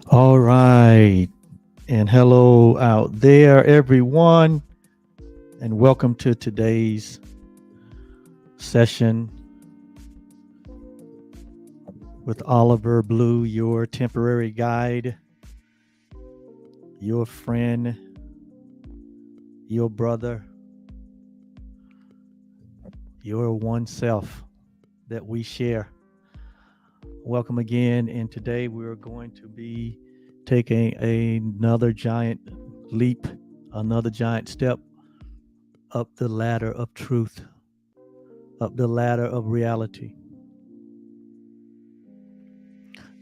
All right. And hello out there, everyone. And welcome to today's session with Oliver Blue, your temporary guide, your friend, your brother, your one self that we share. Welcome again. And today we're going to be taking another giant leap, another giant step up the ladder of truth, up the ladder of reality.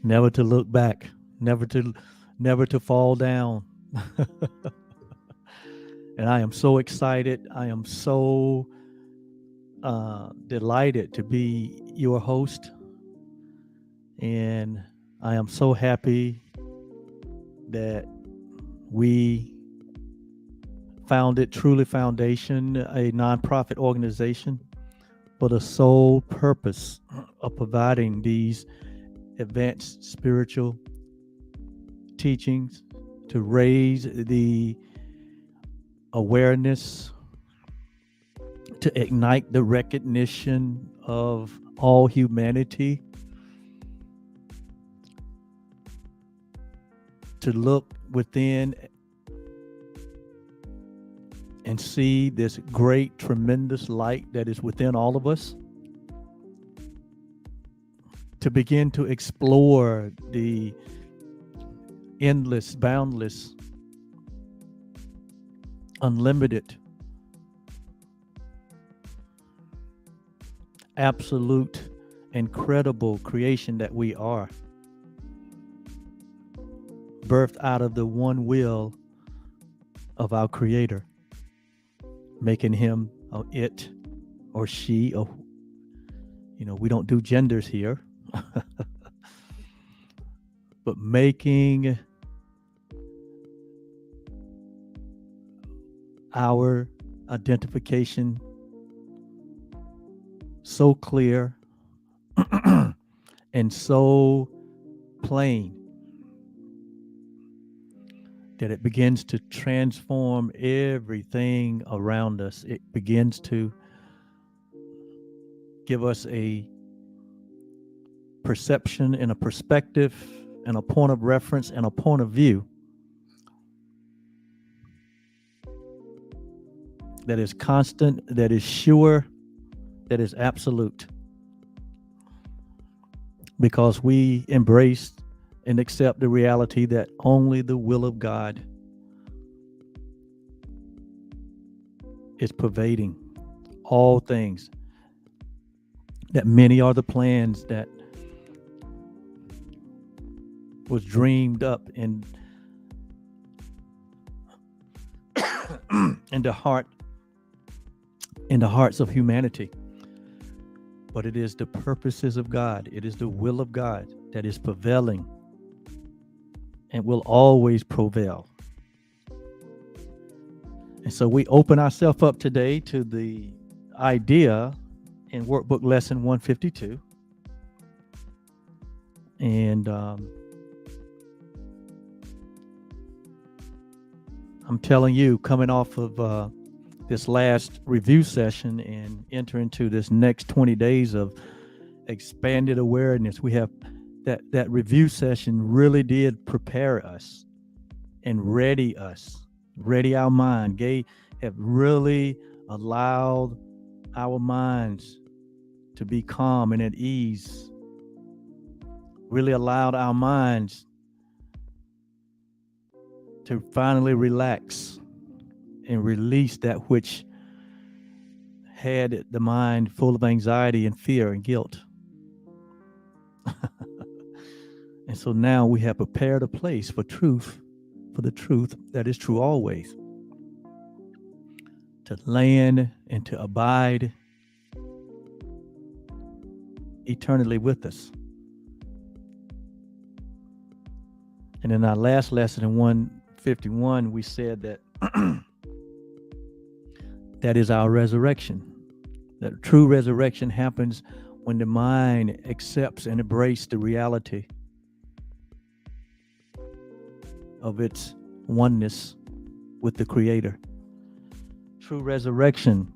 Never to look back, never to fall down. And I am so excited. I am so delighted to be your host. And I am so happy that we founded Truly Foundation, a nonprofit organization for the sole purpose of providing these advanced spiritual teachings to raise the awareness, to ignite the recognition of all humanity, to look within and see this great, tremendous light that is within all of us, to begin to explore the endless, boundless, unlimited, absolute, incredible creation that we are, birthed out of the one will of our Creator, making him it or she, or we don't do genders here, but making our identification so clear and so plain that it begins to transform everything around us. It begins to give us a perception and a perspective and a point of reference and a point of view that is constant, that is sure, that is absolute. Because we embrace and accept the reality that only the will of God is pervading all things, that many are the plans that was dreamed up in the hearts of humanity. But it is the purposes of God, it is the will of God that is prevailing and will always prevail. And so we open ourselves up today to the idea in workbook lesson 152. And I'm telling you, coming off of this last review session and enter into this next 20 days of expanded awareness, we have that review session really did prepare us and ready our mind. Have really allowed our minds to be calm and at ease, really allowed our minds to finally relax and release that which had the mind full of anxiety and fear and guilt. And so now we have prepared a place for truth, for the truth that is true always, to land and to abide eternally with us. And in our last lesson in 151, we said that that is our resurrection. That true resurrection happens when the mind accepts and embraces the reality of its oneness with the Creator. True resurrection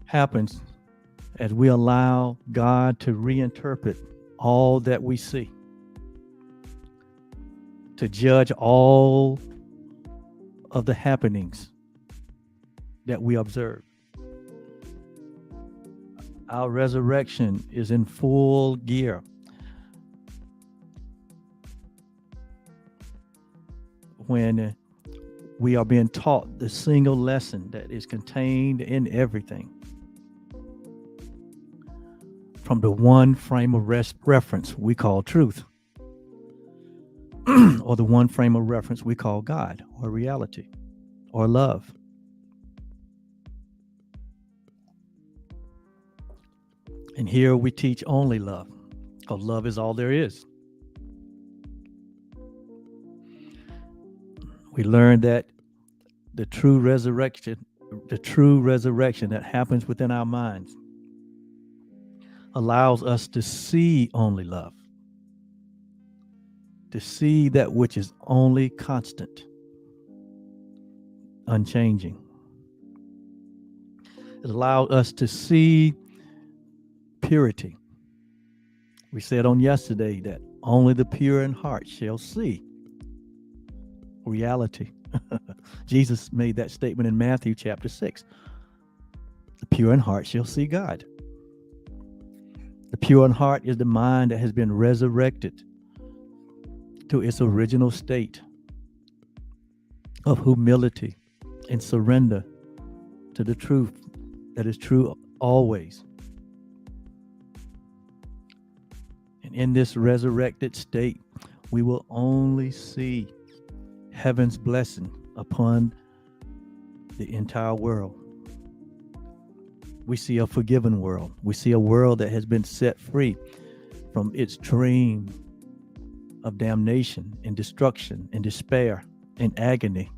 happens as we allow God to reinterpret all that we see, to judge all of the happenings that we observe. Our resurrection is in full gear when we are being taught the single lesson that is contained in everything, from the one frame of reference we call truth, or the one frame of reference we call God, or reality, or love. And here we teach only love, because love is all there is. We learn that the true resurrection that happens within our minds allows us to see only love, to see that which is only constant, unchanging. It allows us to see purity. We said on yesterday that only the pure in heart shall see reality. Jesus made that statement in Matthew chapter 6. The pure in heart shall see God. The pure in heart is the mind that has been resurrected to its original state of humility and surrender to the truth that is true always. And in this resurrected state, we will only see heaven's blessing upon the entire world. We see a forgiven world. We see a world that has been set free from its dream of damnation and destruction and despair and agony.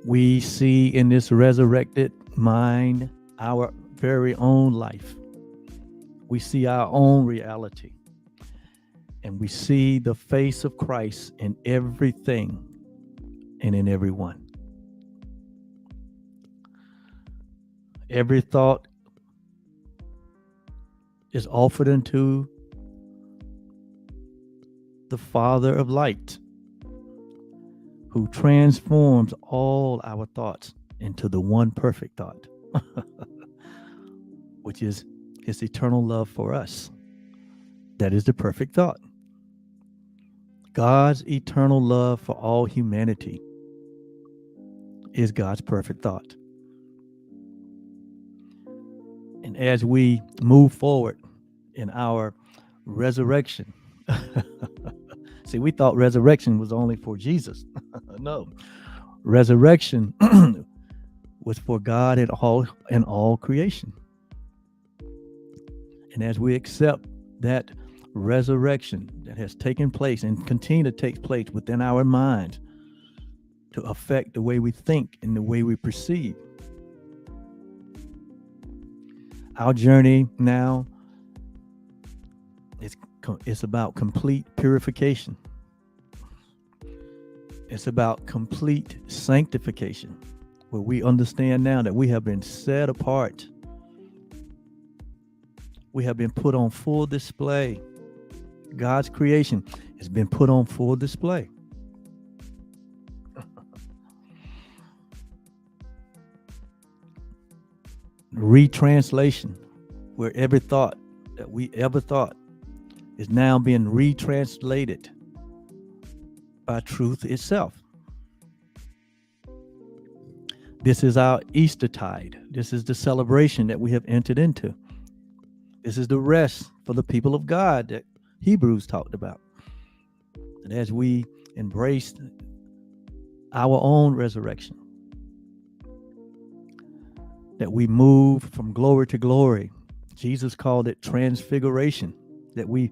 We see in this resurrected mind our very own life. We see our own reality. And we see the face of Christ in everything and in everyone. Every thought is offered unto the Father of light, who transforms all our thoughts into the one perfect thought, which is his eternal love for us. That is the perfect thought. God's eternal love for all humanity is God's perfect thought. And as we move forward in our resurrection, see, we thought resurrection was only for Jesus. No, resurrection was for God and all creation. And as we accept that resurrection that has taken place and continue to take place within our minds to affect the way we think and the way we perceive, our journey now is about complete purification. It's about complete sanctification, where we understand now that we have been set apart. We have been put on full display. God's creation has been put on full display. Retranslation, where every thought that we ever thought is now being retranslated by truth itself. This is our Eastertide. This is the celebration that we have entered into. This is the rest for the people of God that Hebrews talked about. And as we embrace our own resurrection, that we move from glory to glory. Jesus called it transfiguration, that we've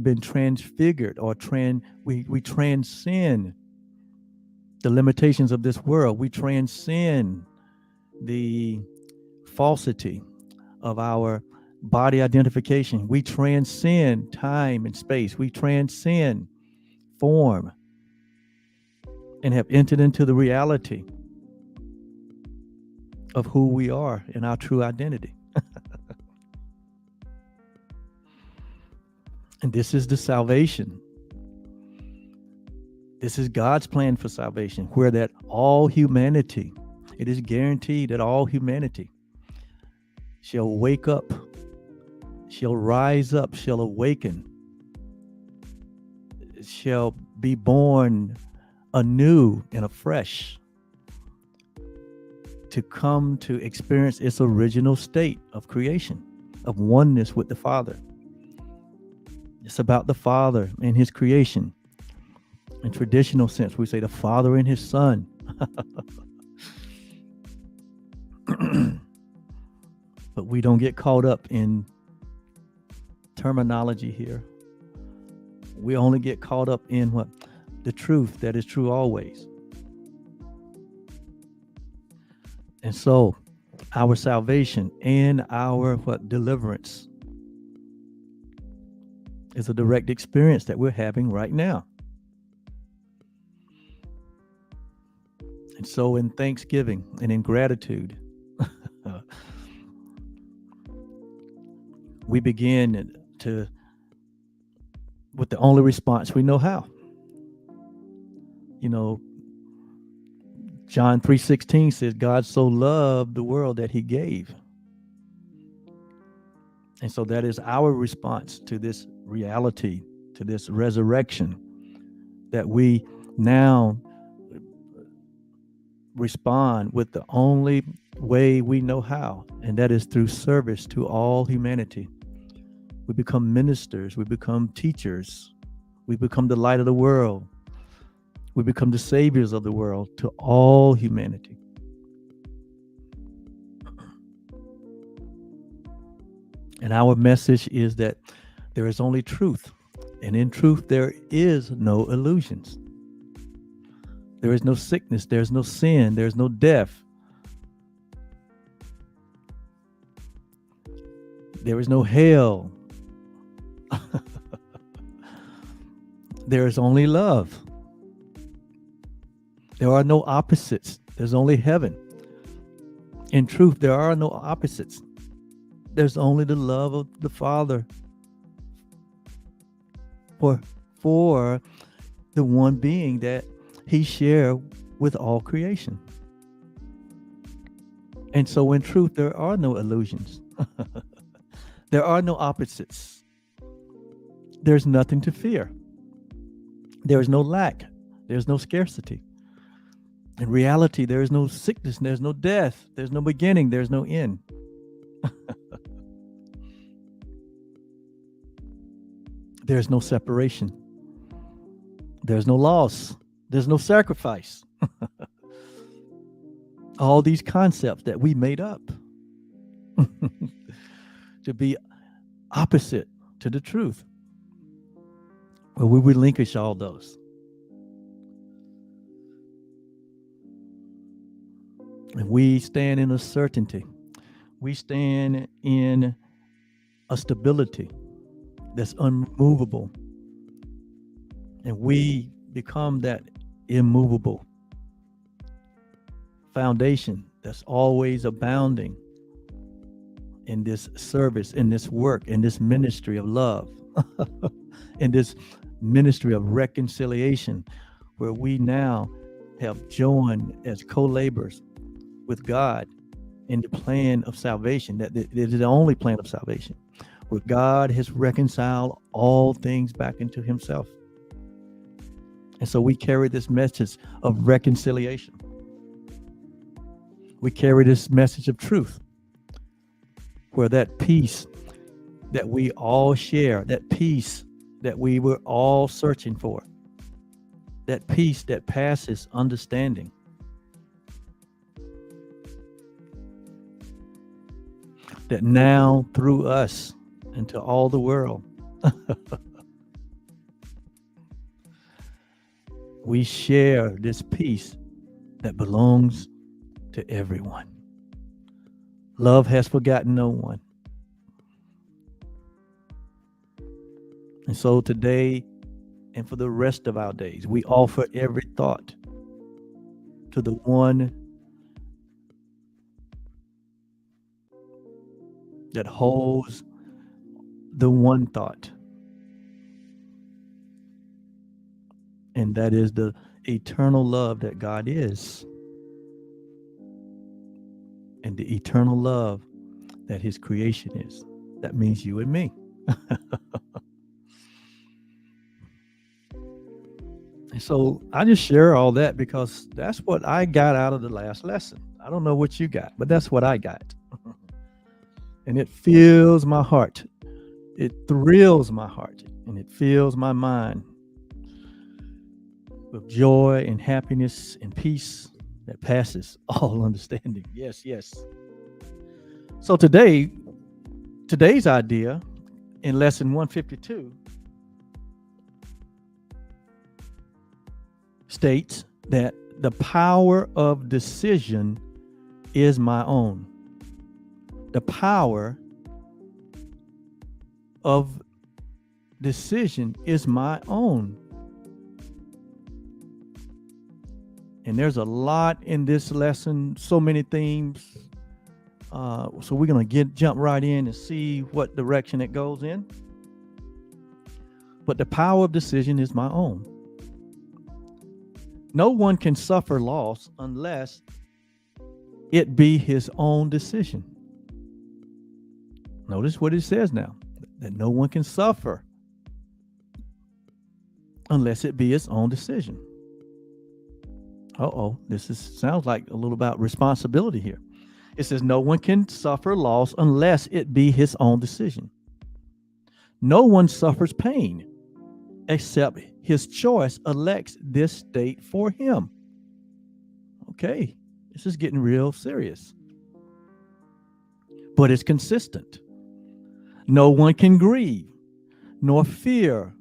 been transfigured, or we transcend the limitations of this world. We transcend the falsity of our body identification. We transcend time and space. We transcend form and have entered into the reality of who we are and our true identity. And this is the salvation. This is God's plan for salvation, where that all humanity, it is guaranteed that all humanity shall wake up, shall rise up, shall awaken, shall be born anew and afresh, to come to experience its original state of creation, of oneness with the Father. It's about the Father and his creation. In traditional sense, we say the Father and his Son. But we don't get caught up in terminology here. We only get caught up in what? The truth that is true always. And so our salvation and our deliverance is a direct experience that we're having right now. And so in thanksgiving and in gratitude, we begin with the only response we know how. John 3:16 says, God so loved the world that he gave. And so that is our response to this reality, to this resurrection, that we now respond with the only way we know how, and that is through service to all humanity. We become ministers, we become teachers, we become the light of the world, we become the saviors of the world to all humanity. And our message is that there is only truth, and in truth there is no illusions. There is no sickness, there's no sin, there's no death. There is no hell. There is only love. There are no opposites. There's only heaven. In truth, there are no opposites. There's only the love of the Father for the one being that he shared with all creation. And so in truth, there are no illusions. There are no opposites. There's nothing to fear. There is no lack. There's no scarcity. In reality, there is no sickness. There's no death. There's no beginning. There's no end. There's no separation. There's no loss. There's no sacrifice. All these concepts that we made up to be opposite to the truth. Well, we relinquish all those. And we stand in a certainty. We stand in a stability that's unmovable. And we become that immovable foundation that's always abounding in this service, in this work, in this ministry of love, in this ministry of reconciliation, where we now have joined as co-laborers with God in the plan of salvation. That it is the only plan of salvation, where God has reconciled all things back into himself. And so we carry this message of reconciliation. We carry this message of truth, where that peace that we all share, that peace that we were all searching for, that peace that passes understanding, that now through us and to all the world, we share this peace that belongs to everyone. Love has forgotten no one. And so today and for the rest of our days, we offer every thought to the one that holds the one thought, and that is the eternal love that God is, and the eternal love that his creation is. That means you and me. And so I just share all that because that's what I got out of the last lesson. I don't know what you got, but that's what I got. And it fills my heart. It thrills my heart, and it fills my mind with joy and happiness and peace that passes all understanding. Yes, yes. So today's idea in lesson 152 states that the power of decision is my own. The power of decision is my own. And there's a lot in this lesson, so many themes. So we're going to jump right in and see what direction it goes in. But the power of decision is my own. No one can suffer loss unless it be his own decision. Notice what it says now, that no one can suffer unless it be his own decision. This sounds like a little about responsibility here. It says no one can suffer loss unless it be his own decision. No one suffers pain except his choice elects this state for him. Okay, this is getting real serious. But it's consistent. No one can grieve, nor fear,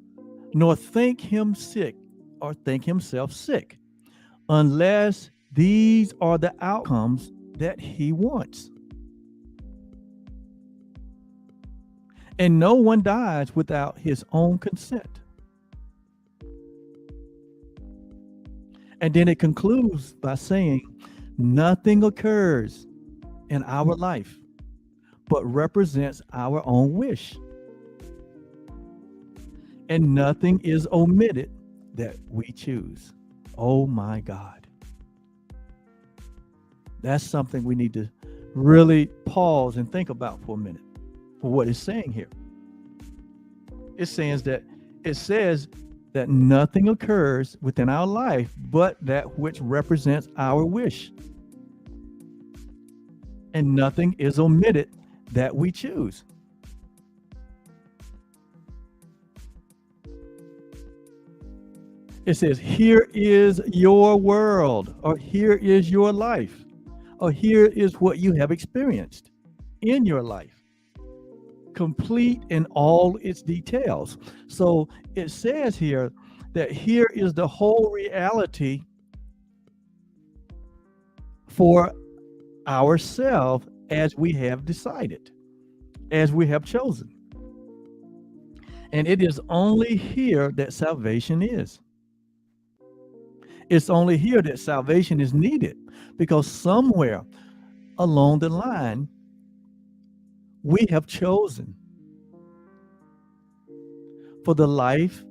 nor think him sick or think himself sick, unless these are the outcomes that he wants. And no one dies without his own consent. And then it concludes by saying, nothing occurs in our life but represents our own wish. And nothing is omitted that we choose. Oh my God. That's something we need to really pause and think about for a minute for what it's saying here. It says that nothing occurs within our life but that which represents our wish. And nothing is omitted that we choose. It says, here is your world, or here is your life, or here is what you have experienced in your life, complete in all its details. So it says here that here is the whole reality for ourselves as we have decided, as we have chosen. And it is only here that salvation is. It's only here that salvation is needed, because somewhere along the line, we have chosen for the life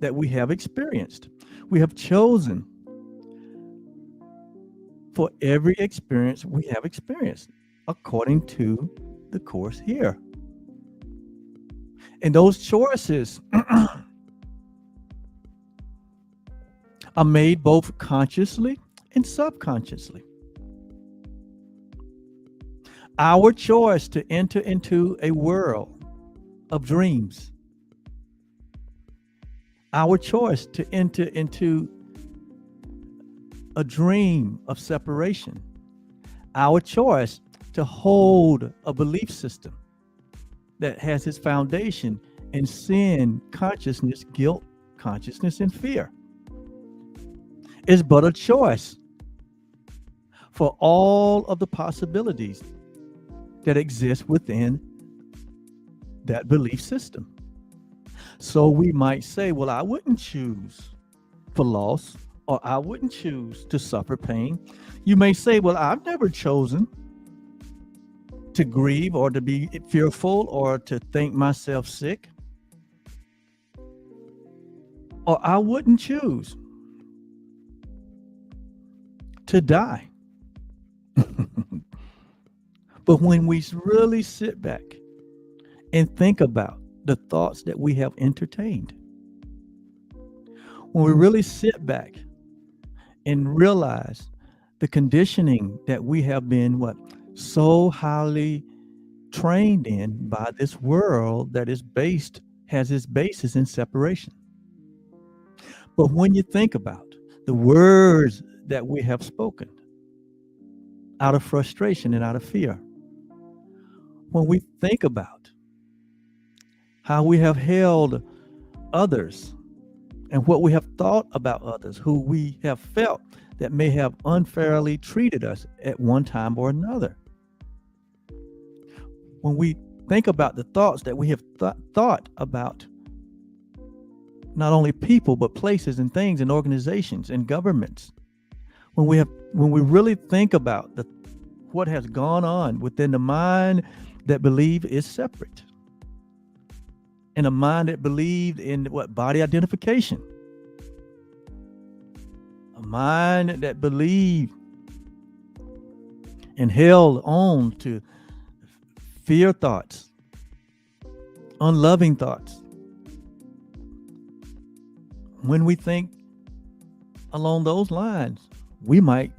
that we have experienced. We have chosen for every experience we have experienced according to the course here. And those choices are made both consciously and subconsciously. Our choice to enter into a world of dreams, our choice to enter into a dream of separation, our choice to hold a belief system that has its foundation in sin, consciousness, guilt, consciousness, and fear is but a choice for all of the possibilities that exists within that belief system. So we might say, well, I wouldn't choose for loss, or I wouldn't choose to suffer pain. You may say, well, I've never chosen to grieve or to be fearful or to think myself sick. Or I wouldn't choose to die. But when we really sit back and think about the thoughts that we have entertained, when we really sit back and realize the conditioning that we have been so highly trained in by this world that has its basis in separation. But when you think about the words that we have spoken out of frustration and out of fear, when we think about how we have held others and what we have thought about others who we have felt that may have unfairly treated us at one time or another, when we think about the thoughts that we have thought about not only people but places and things and organizations and governments, when we really think about what has gone on within the mind that believe is separate, and a mind that believed in body identification, a mind that believed and held on to fear thoughts, unloving thoughts. When we think along those lines, we might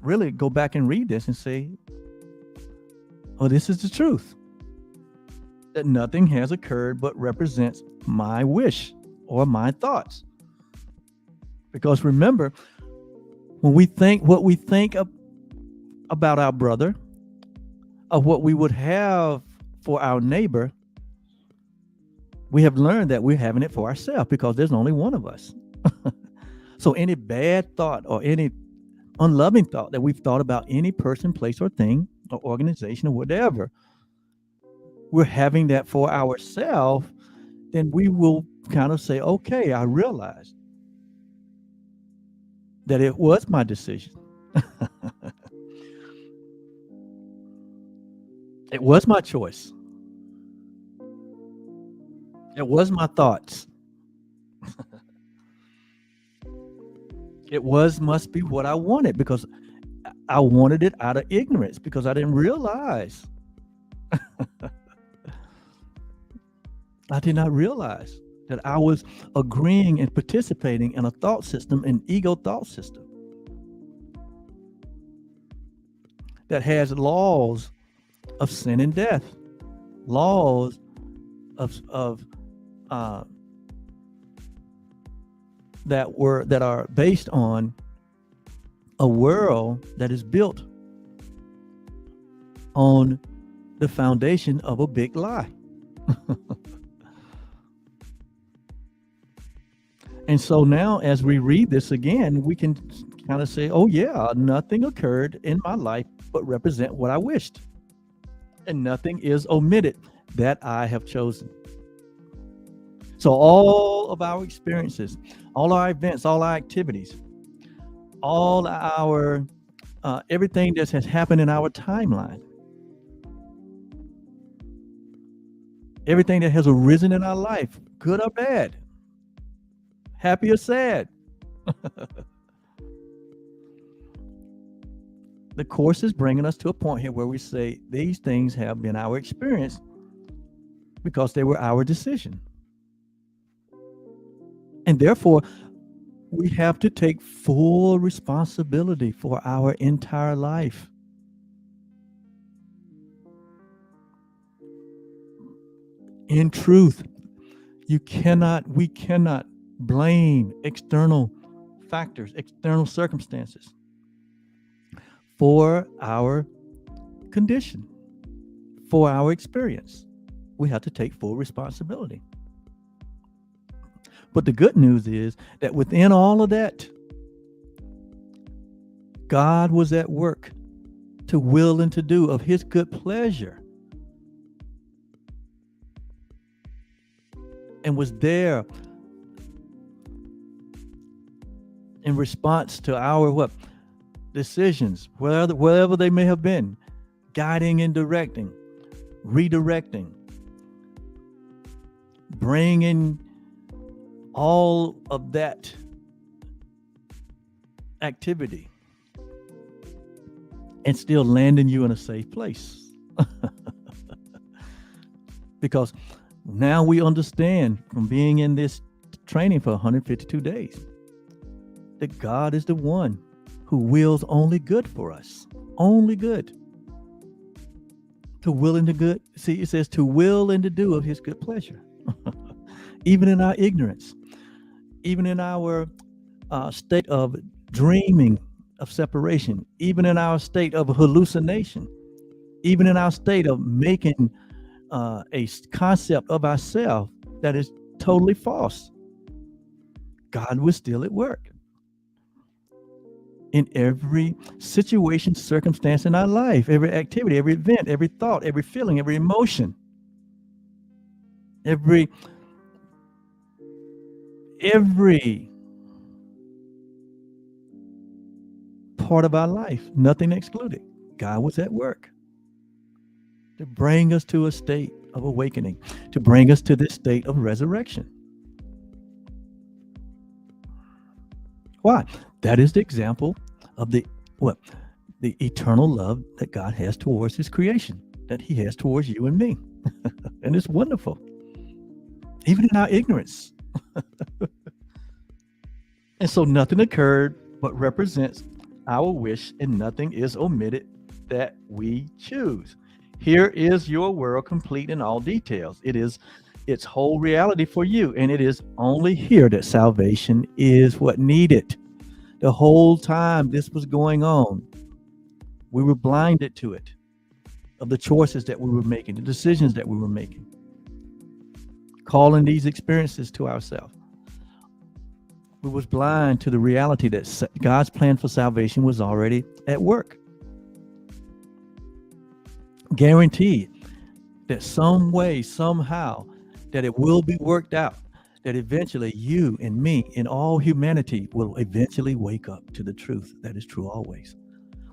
really go back and read this and say, oh, this is the truth. That nothing has occurred but represents my wish or my thoughts. Because remember, when we think what we think about our brother, of what we would have for our neighbor, we have learned that we're having it for ourselves because there's only one of us. So any bad thought or any unloving thought that we've thought about any person, place, or thing, or organization, or whatever, we're having that for ourselves, then we will kind of say, okay, I realized that it was my decision. It was my choice. It was my thoughts. It must be what I wanted, because I wanted it out of ignorance, because I didn't realize. I did not realize that I was agreeing and participating in a thought system, an ego thought system, that has laws of sin and death, laws that are based on a world that is built on the foundation of a big lie. And so now, as we read this again, we can kind of say, oh yeah, nothing occurred in my life but represent what I wished, and nothing is omitted that I have chosen. So all of our experiences, all our events, all our activities, all our everything that has happened in our timeline, everything that has arisen in our life, good or bad, happy or sad, the Course is bringing us to a point here where we say these things have been our experience because they were our decision. And therefore, we have to take full responsibility for our entire life. In truth, we cannot blame external factors, external circumstances for our condition, for our experience. We have to take full responsibility. But the good news is that within all of that, God was at work to will and to do of his good pleasure, and was there in response to our decisions, wherever they may have been, guiding and directing, redirecting, bringing all of that activity and still landing you in a safe place. Because now we understand from being in this training for 152 days that God is the one who wills only good for us. Only good. To will and to good. See, it says to will and to do of his good pleasure. Even in our ignorance, even in our state of dreaming of separation, even in our state of hallucination, even in our state of making a concept of ourselves that is totally false, God was still at work in every situation, circumstance in our life, every activity, every event, every thought, every feeling, every emotion, every part of our life, nothing excluded. God was at work to bring us to a state of awakening, to bring us to this state of resurrection. Why? That is the example of the eternal love that God has towards his creation, that he has towards you and me. And it's wonderful. Even in our ignorance. And so nothing occurred but represents our wish, and nothing is omitted that we choose. Here is your world complete in all details. It is its whole reality for you, and it is only here that salvation is what needed. The whole time this was going on, we were blinded to it, of the choices that we were making, the decisions that we were making, calling these experiences to ourselves. We was blind to the reality that God's plan for salvation was already at work. Guaranteed that some way, somehow, that it will be worked out, that eventually you and me and all humanity will eventually wake up to the truth that is true always.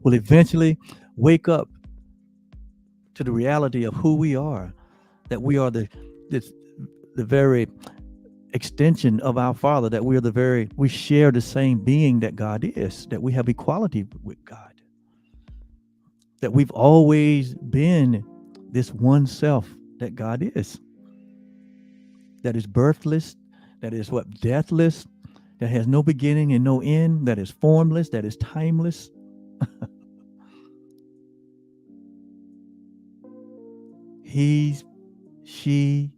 Will eventually wake up to the reality of who we are, that we are the very extension of our Father, that we share the same being that God is, that we have equality with God, that we've always been this one self that God is, that is birthless, that is deathless, that has no beginning and no end, that is formless, that is timeless. He, she,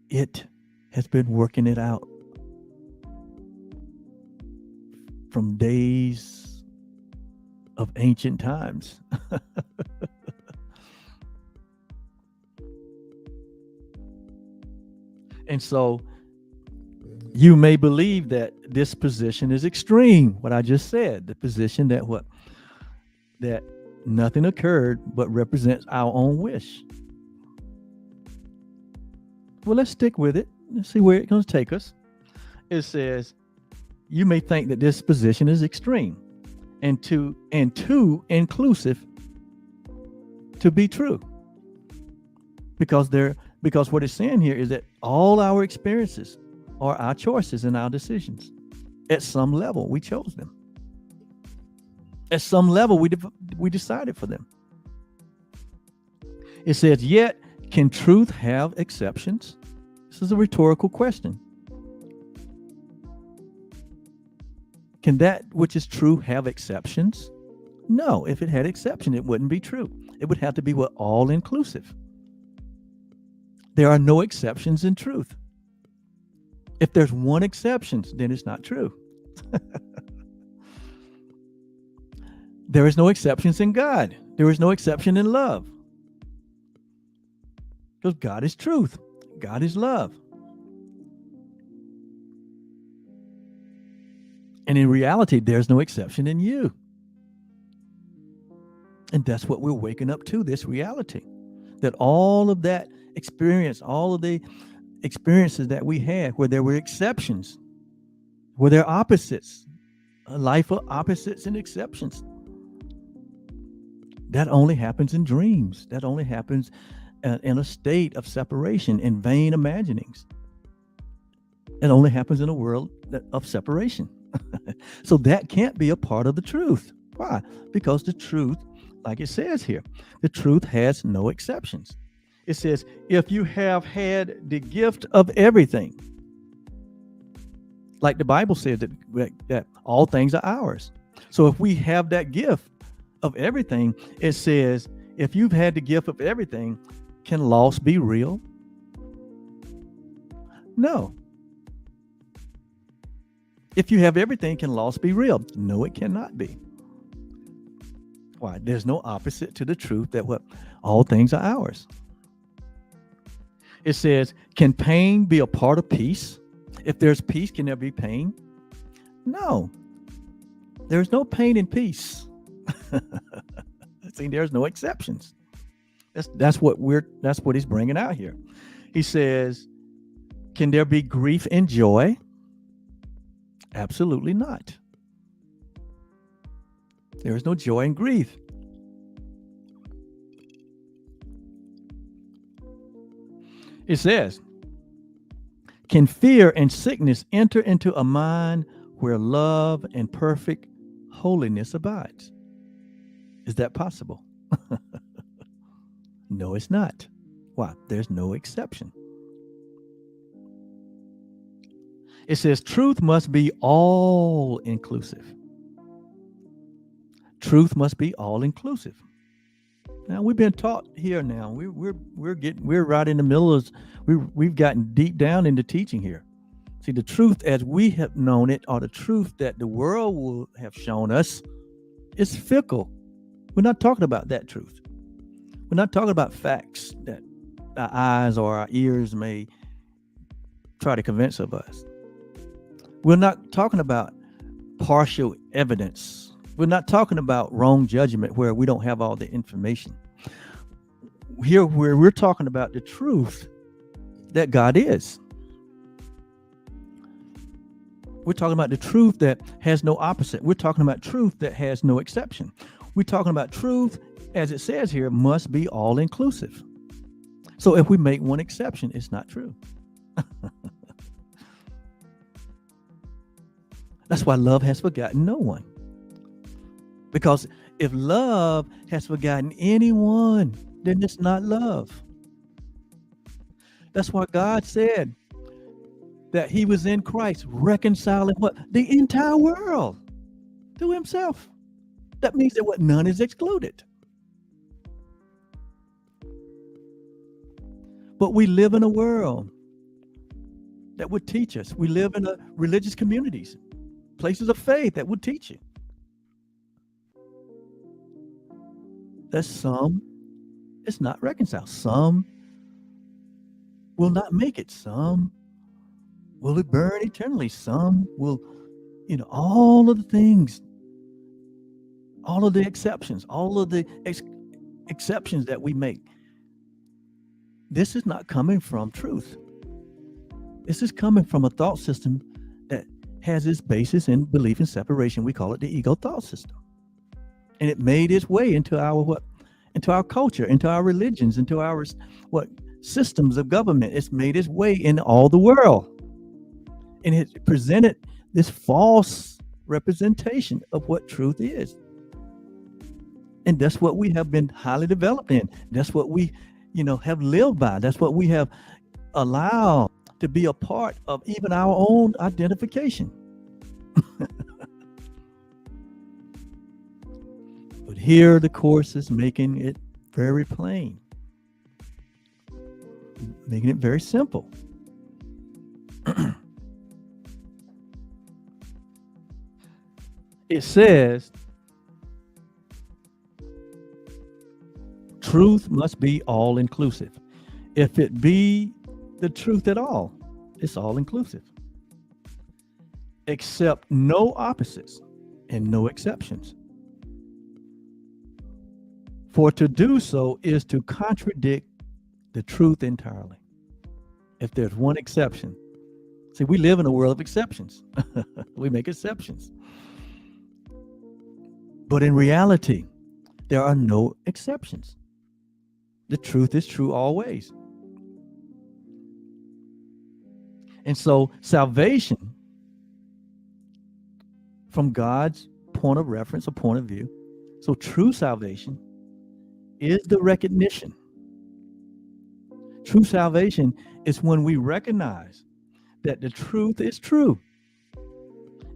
it has been working it out from days of ancient times. And so you may believe that this position is extreme, what I just said, the position that nothing occurred but represents our own wish. Well, let's stick with it. Let's see where it's going to take us. It says, you may think that this position is extreme and too inclusive to be true. Because what it's saying here is that all our experiences are our choices and our decisions. At some level, we chose them. At some level, we decided for them. It says, yet, can truth have exceptions? This is a rhetorical question. Can that which is true have exceptions? No, if it had exception, it wouldn't be true. It would have to be all inclusive. There are no exceptions in truth. If there's one exception, then it's not true. There is no exceptions in God. There is no exception in love. Because God is truth. God is love. And in reality, there's no exception in you. And that's what we're waking up to, this reality. That all of that experience, all of the experiences that we had, where there were exceptions, where there are opposites, a life of opposites and exceptions, that only happens in dreams. That only happens in a state of separation, in vain imaginings. It only happens in a world of separation. So that can't be a part of the truth. Why? Because the truth, like it says here, the truth has no exceptions. It says, if you have had the gift of everything, like the Bible says that all things are ours. So if we have that gift of everything, it says, if you've had the gift of everything, can loss be real? No. If you have everything, can loss be real? No, it cannot be. Why? There's no opposite to the truth that what all things are ours. It says, can pain be a part of peace? If there's peace, can there be pain? No. There's no pain in peace. See, there's no exceptions. That's what he's bringing out here. He says, can there be grief and joy? Absolutely not. There is no joy in grief. It says, can fear and sickness enter into a mind where love and perfect holiness abides? Is that possible? No, it's not. Why? There's no exception. It says truth must be all inclusive. Truth must be all inclusive. Now we've been taught here. Now we're right in the middle of we've gotten deep down into teaching here. See, the truth as we have known it, or the truth that the world will have shown us, is fickle. We're not talking about that truth. We're not talking about facts that our eyes or our ears may try to convince of us. We're not talking about partial evidence. We're not talking about wrong judgment where we don't have all the information. Here, where we're talking about the truth that God is. We're talking about the truth that has no opposite. We're talking about truth that has no exception. We're talking about truth, as it says here, must be all inclusive. So if we make one exception, it's not true. That's why love has forgotten no one. Because if love has forgotten anyone, then it's not love. That's why God said that he was in Christ reconciling what? The entire world to himself. That means that what? None is excluded. But we live in a world that would teach us. We live in religious communities, places of faith that would teach you that some is not reconciled. Some will not make it. Some will burn eternally. Some will, all of the things, all of the exceptions, all of the exceptions that we make. This is not coming from truth. This is coming from a thought system that has its basis in belief in separation. We call it the ego thought system. And it made its way into our culture, into our religions, into our systems of government. It's made its way in all the world. And it presented this false representation of what truth is. And that's what we have been highly developed in. That's what we, have lived by. That's what we have allowed to be a part of even our own identification. But here the Course is making it very plain, making it very simple. It says, truth must be all inclusive. If it be the truth at all, it's all inclusive. Except no opposites and no exceptions. For to do so is to contradict the truth entirely. If there's one exception, see, we live in a world of exceptions. We make exceptions. But in reality, there are no exceptions. The truth is true always. And so salvation, from God's point of reference or point of view, so true salvation is the recognition. True salvation is when we recognize that the truth is true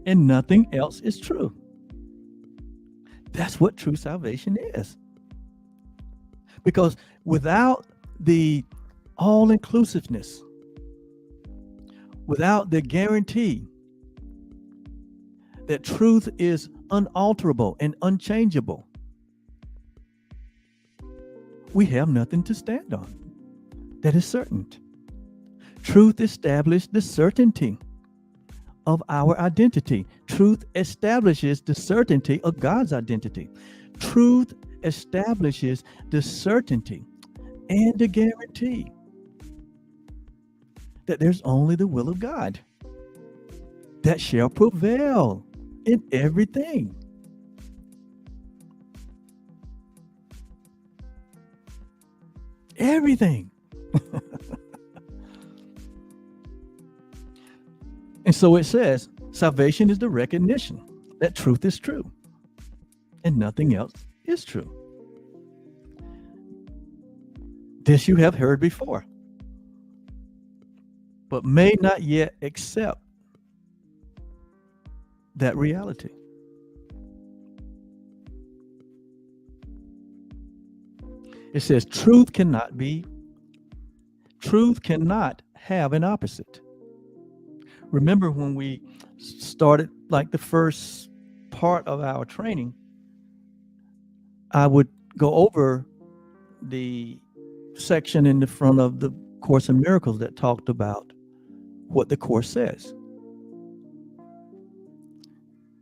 and nothing else is true. That's what true salvation is. Because without the all-inclusiveness, without the guarantee that truth is unalterable and unchangeable, we have nothing to stand on that is certain. Truth established the certainty of our identity. Truth establishes the certainty of God's identity. Truth establishes the certainty and the guarantee that there's only the will of God that shall prevail in everything. Everything. And so it says, salvation is the recognition that truth is true and nothing else is true. This you have heard before, but may not yet accept that reality. It says truth cannot have an opposite. Remember when we started, like the first part of our training, I would go over the section in the front of the Course in Miracles that talked about what the Course says.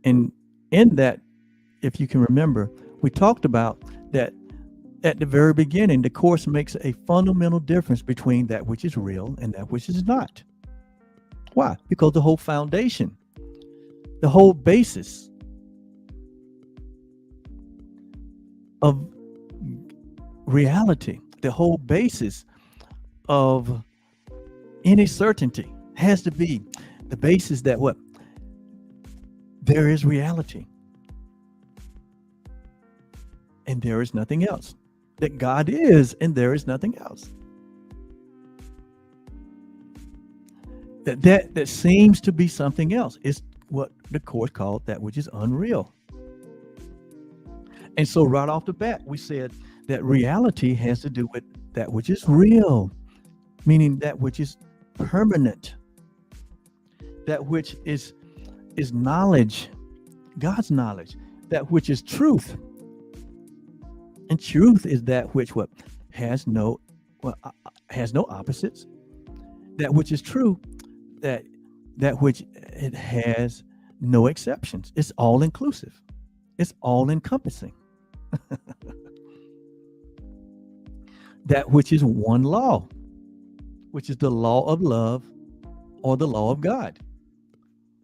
And in that, if you can remember, we talked about that at the very beginning, the Course makes a fundamental difference between that which is real and that which is not. Why? Because the whole foundation, the whole basis of reality, the whole basis of any certainty has to be the basis that what? There is reality. And there is nothing else. That God is, and there is nothing else. That seems to be something else is what the Course called that which is unreal. And so right off the bat, we said that reality has to do with that which is real, meaning that which is permanent, that which is knowledge, God's knowledge, that which is truth. And truth is that which what has no opposites. That which is true, that which it has no exceptions. It's all inclusive. It's all encompassing. That which is one law, which is the law of love or the law of God.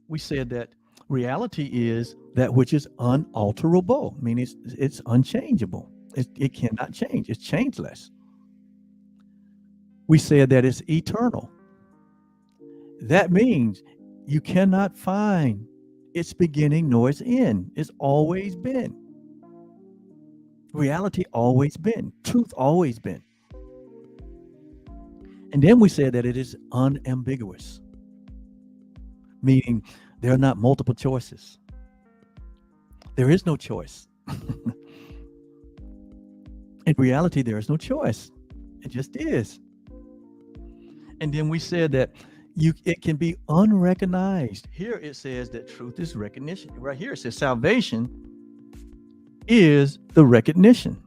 We said that reality is that which is unalterable, meaning it's unchangeable. It cannot change. It's changeless. We said that it's eternal. That means you cannot find its beginning nor its end. It's always been. Reality always been. Truth always been. And then we said that it is unambiguous, meaning there are not multiple choices. There is no choice. In reality, there is no choice. It just is. And then we said that it can be unrecognized. Here it says that truth is recognition. Right here it says salvation is the recognition.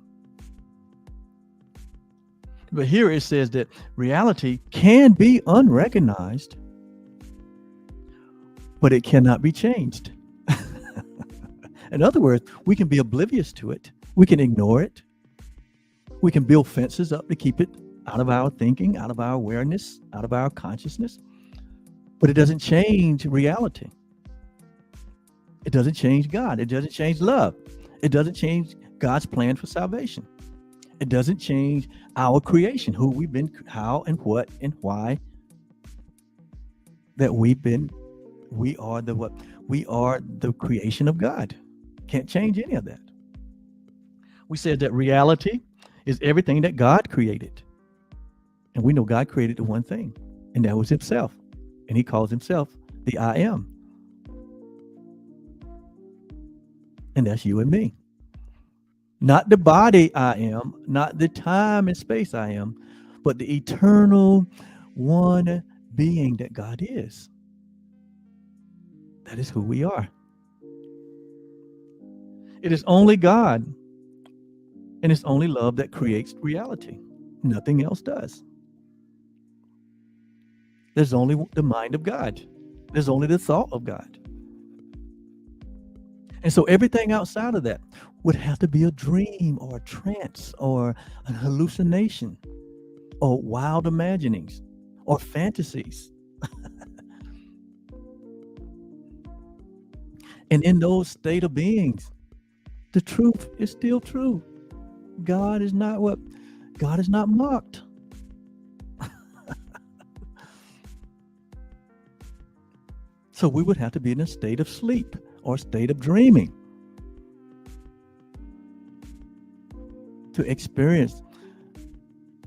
But here it says that reality can be unrecognized, but it cannot be changed. In other words, we can be oblivious to it. We can ignore it. We can build fences up to keep it out of our thinking, out of our awareness, out of our consciousness, but it doesn't change reality. It doesn't change God. It doesn't change love. It doesn't change God's plan for salvation. It doesn't change our creation, who we've been, how and what and why that we are the creation of God. Can't change any of that. We said that reality is everything that God created. And we know God created the one thing, and that was himself. And he calls himself the I am. And that's you and me. Not the body I am, not the time and space I am, but the eternal one being that God is. That is who we are. It is only God and it's only love that creates reality. Nothing else does. There's only the mind of God. There's only the thought of God. And so everything outside of that would have to be a dream or a trance or an hallucination or wild imaginings or fantasies. And in those state of beings, the truth is still true. God is not mocked. So we would have to be in a state of sleep or state of dreaming to experience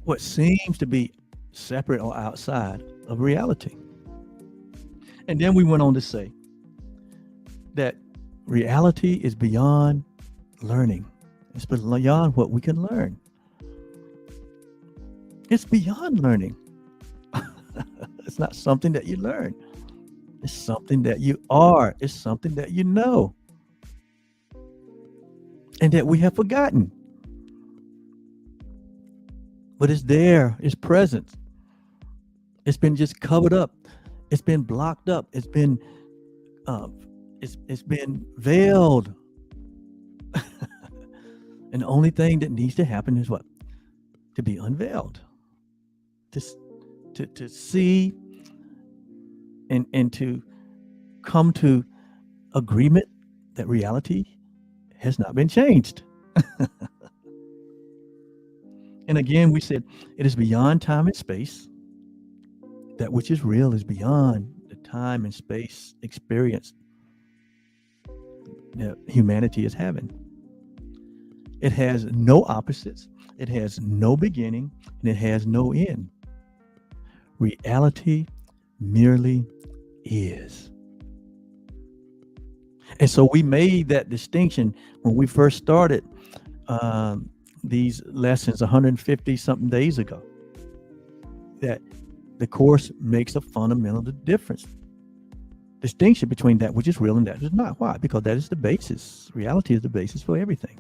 what seems to be separate or outside of reality. And then we went on to say that reality is beyond learning. It's beyond what we can learn. It's beyond learning. It's not something that you learn. It's something that you are. It's something that you know. And that we have forgotten. But it's there. It's present. It's been just covered up. It's been blocked up. It's been veiled. And the only thing that needs to happen is what? To be unveiled. To see and to come to agreement that reality has not been changed. And again, we said it is beyond time and space. That which is real is beyond the time and space experience that humanity is having. It has no opposites. It has no beginning, and it has no end. Reality merely is. And so we made that distinction when we first started these lessons 150 something days ago, that the Course makes a fundamental distinction between that which is real and that which is not. Why? Because that is the basis. Reality is the basis for everything.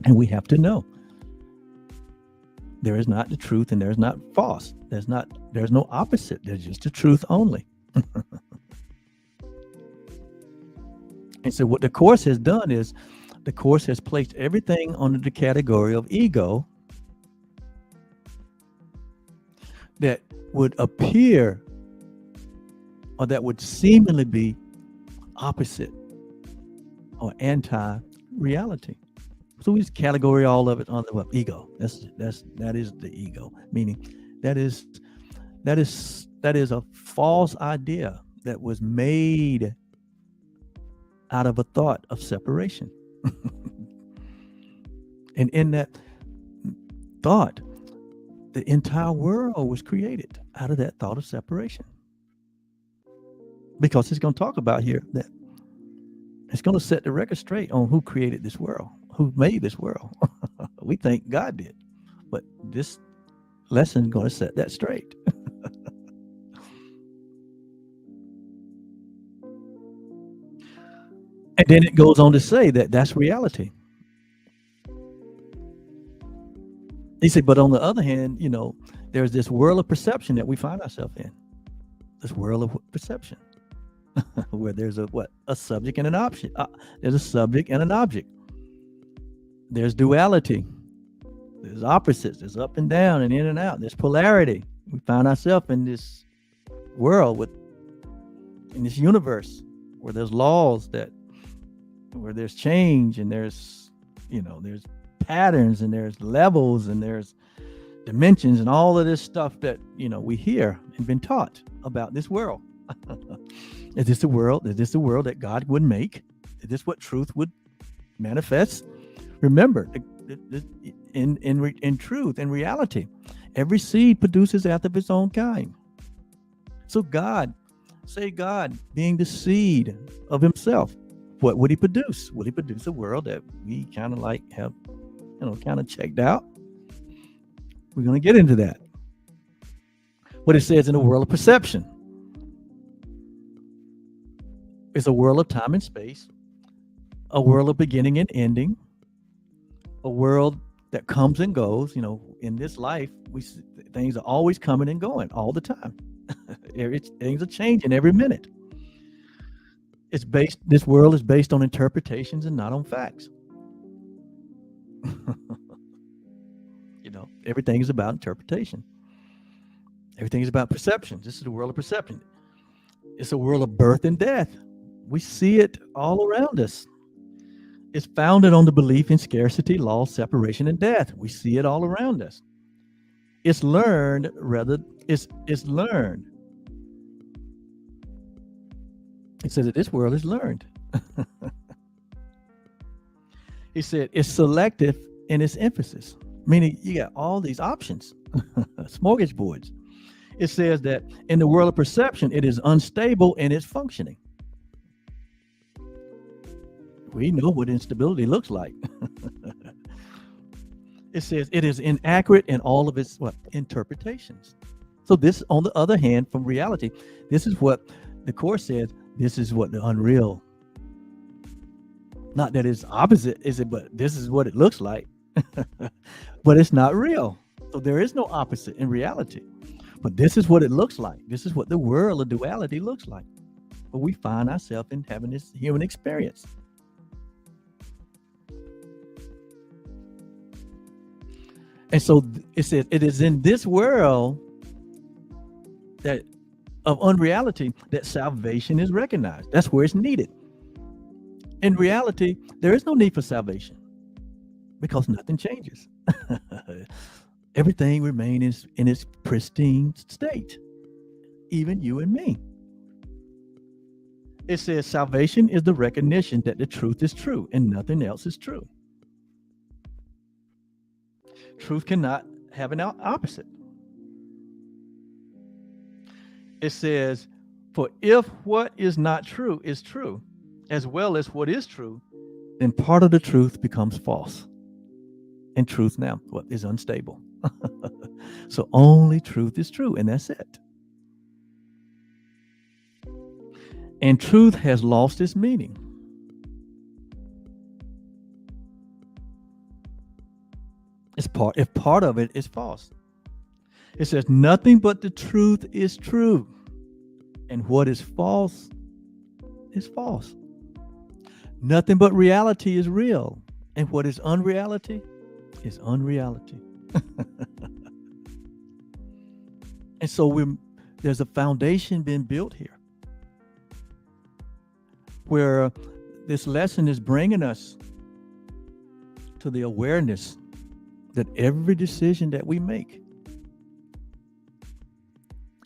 And we have to know there is not the truth and there's not false. There's no opposite. There's just the truth only. And so what the Course has done is the Course has placed everything under the category of ego that would appear or that would seemingly be opposite or anti-reality. So we just category all of it under what? Ego. That is the ego, meaning that is a false idea that was made out of a thought of separation. And in that thought, the entire world was created out of that thought of separation. Because it's going to talk about here that it's going to set the record straight on who created this world, who made this world. We think God did, but this lesson is going to set that straight. And then it goes on to say that that's reality. He said, but on the other hand, there's this world of perception that we find ourselves in. This world of perception, where there's a subject and an object. There's a subject and an object. There's duality. There's opposites. There's up and down and in and out. There's polarity. We find ourselves in this world in this universe where there's laws where there's change and there's patterns and there's levels and there's dimensions and all of this stuff that we hear and been taught about this world. Is this the world? Is this the world that God would make? Is this what truth would manifest? Remember, in truth, in reality, every seed produces after its own kind. So God being the seed of himself, what would he produce? Would he produce a world that we kind of like have, kind of checked out? We're going to get into that. What it says in the world of perception. It's a world of time and space, a world of beginning and ending, a world that comes and goes. In this life, things are always coming and going all the time. Things are changing every minute. This world is based on interpretations and not on facts. Everything is about interpretation. Everything is about perception. This is the world of perception. It's a world of birth and death. We see it all around us. It's founded on the belief in scarcity, loss, separation, and death. We see it all around us. It's learned, it's learned. It says that this world is learned. He said it's selective in its emphasis, meaning you got all these options, smorgasbords. It says that in the world of perception, it is unstable in its functioning. We know what instability looks like. It says it is inaccurate in all of its interpretations. So this, on the other hand, from reality, this is what the Course says. This is what the unreal. Not that it's opposite, is it? But this is what it looks like. But it's not real. So there is no opposite in reality. But this is what it looks like. This is what the world of duality looks like. But we find ourselves in having this human experience. And so it says it is in this world of unreality that salvation is recognized. That's where it's needed. In reality, there is no need for salvation because nothing changes. Everything remains in its pristine state, even you and me. It says salvation is the recognition that the truth is true and nothing else is true. Truth cannot have an opposite. It says, for if what is not true is true, as well as what is true, then part of the truth becomes false. And truth now is unstable. So only truth is true, and that's it. And truth has lost its meaning. If part of it is false. It says nothing but the truth is true, and what is false is false. Nothing but reality is real, and what is unreality is unreality. And so there's a foundation being built here where this lesson is bringing us to the awareness that every decision that we make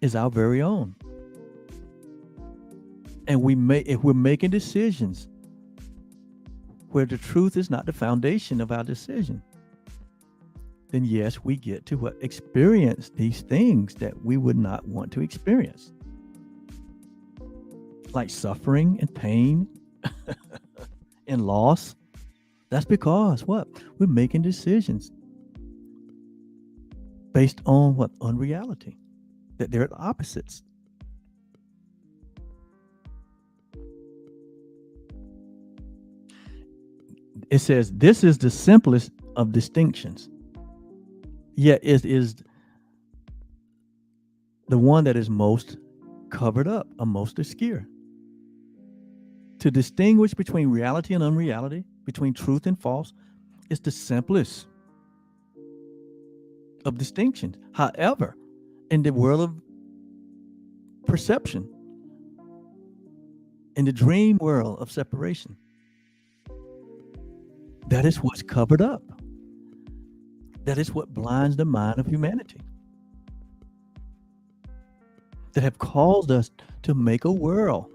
is our very own. And if we're making decisions where the truth is not the foundation of our decision, then yes, we get to experience these things that we would not want to experience. Like suffering and pain and loss. That's because we're making decisions based on unreality, that they're opposites. It says this is the simplest of distinctions, yet it is the one that is most covered up or most obscure. To distinguish between reality and unreality, between truth and false, is the simplest. of distinction. However, in the world of perception, in the dream world of separation, that is what's covered up. That is what blinds the mind of humanity. That have caused us to make a world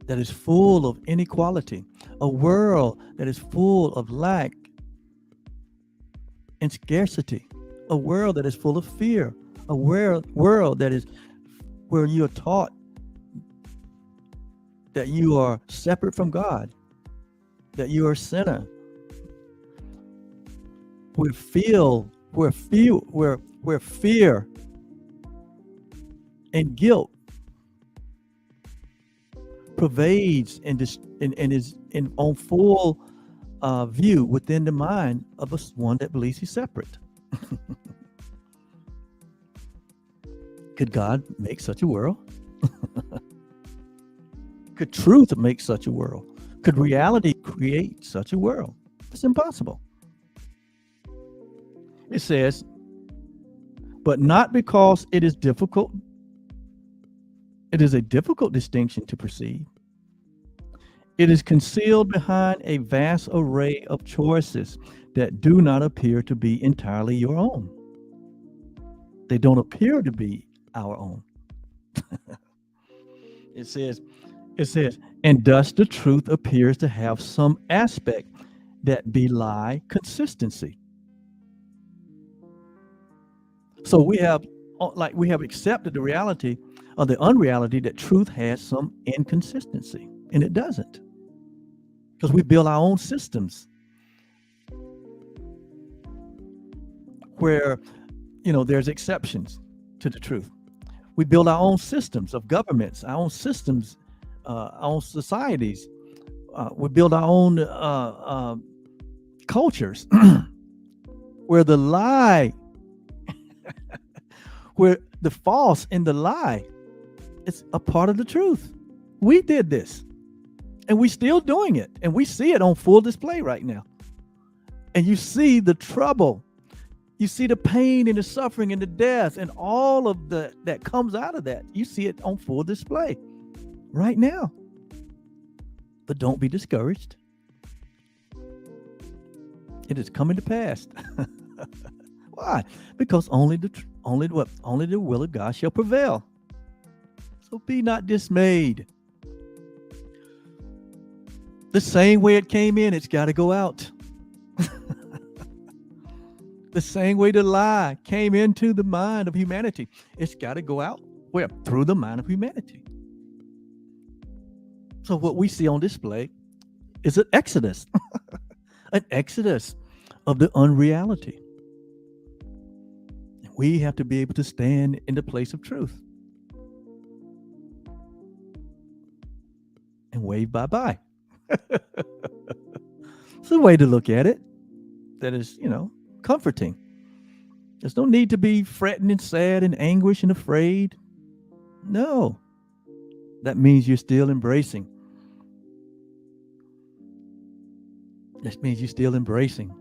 that is full of inequality, a world that is full of lack and scarcity, a world that is full of fear, a world that is where you are taught that you are separate from God, that you are a sinner, where fear and guilt pervades and is on full view within the mind of one that believes he's separate. Could God make such a world? Could truth make such a world? Could reality create such a world? It's impossible. It says, but not because it is difficult. It is a difficult distinction to perceive. It is concealed behind a vast array of choices that do not appear to be entirely your own. They don't appear to be our own. It says, and thus the truth appears to have some aspect that belie consistency. So we have accepted the reality of the unreality that truth has some inconsistency, and it doesn't, because we build our own systems where there's exceptions to the truth. We build our own systems of governments, our own systems, our own societies. We build our own cultures where the lie, where the false and the lie is a part of the truth. We did this, and we're still doing it, and we see it on full display right now. And you see the trouble, you see the pain and the suffering and the death and all of that comes out of that. You see it on full display right now. But don't be discouraged. It is coming to pass. Why? Because only the will of God shall prevail. So be not dismayed. The same way it came in, it's got to go out. The same way the lie came into the mind of humanity, it's got to go out. Where? Through the mind of humanity. So what we see on display is an exodus, an exodus of the unreality. We have to be able to stand in the place of truth and wave bye-bye. It's a way to look at it that is, comforting. There's no need to be fretting and sad and anguish and afraid. No. That means you're still embracing. That means you're still embracing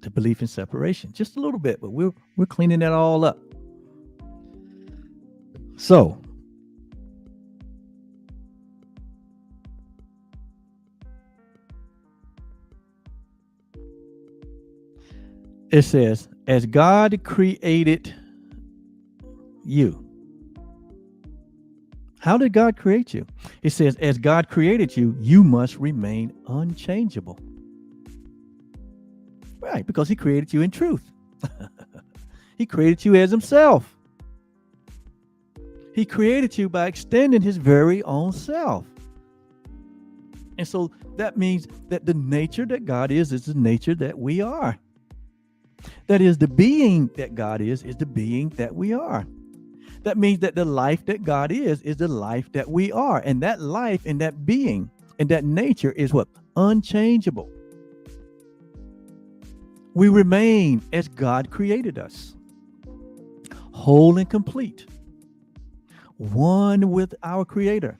the belief in separation. Just a little bit, but we're cleaning that all up. So, it says, as God created you. How did God create you? It says, as God created you, you must remain unchangeable. Right, because he created you in truth. He created you as himself. He created you by extending his very own self. And so that means that the nature that God is the nature that we are. That is, the being that God is the being that we are. That means that the life that God is the life that we are. And that life and that being and that nature is what? Unchangeable. We remain as God created us, whole and complete, one with our Creator,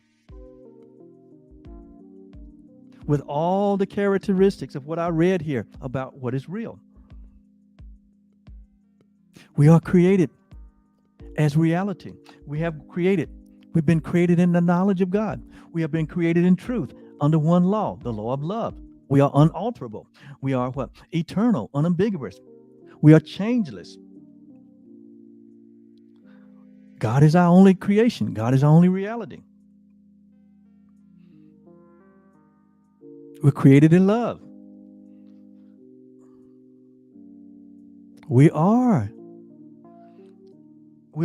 with all the characteristics of what I read here about what is real. We are created as reality. We've been created in the knowledge of God. We have been created in truth under one law, the law of love. We are unalterable. We are what? Eternal, unambiguous. We are changeless. God is our only creation. God is our only reality. We're created in love. We are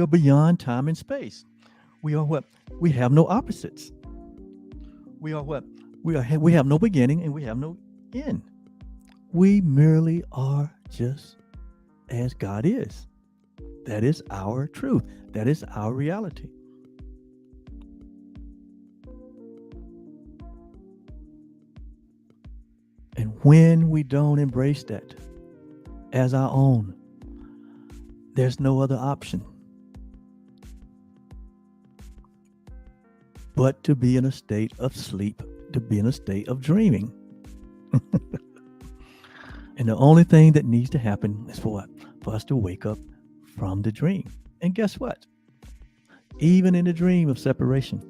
beyond time and space. We are what? We have no opposites. We are what? We have no beginning and we have no end. We merely are just as God is. That is our truth. That is our reality. And when we don't embrace that as our own, there's no other option but to be in a state of sleep, to be in a state of dreaming. And the only thing that needs to happen is for what? For us to wake up from the dream. And guess what? Even in the dream of separation,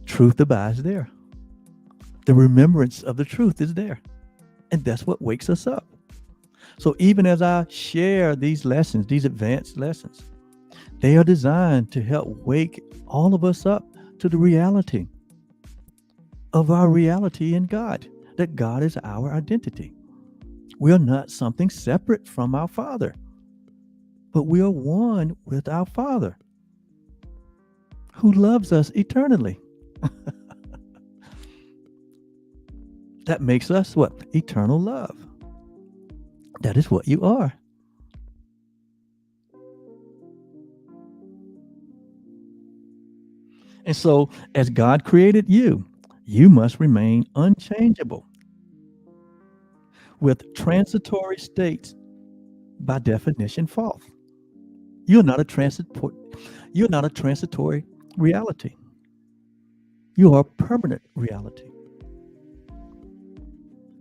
truth abides there. The remembrance of the truth is there. And that's what wakes us up. So even as I share these lessons, these advanced lessons, they are designed to help wake all of us up to the reality of our reality in God, that God is our identity. We are not something separate from our Father, but we are one with our Father who loves us eternally. That makes us what? Eternal love. That is what you are. And so, as God created you, you must remain unchangeable. With transitory states, by definition, false. You're not a transitory reality. You are a permanent reality.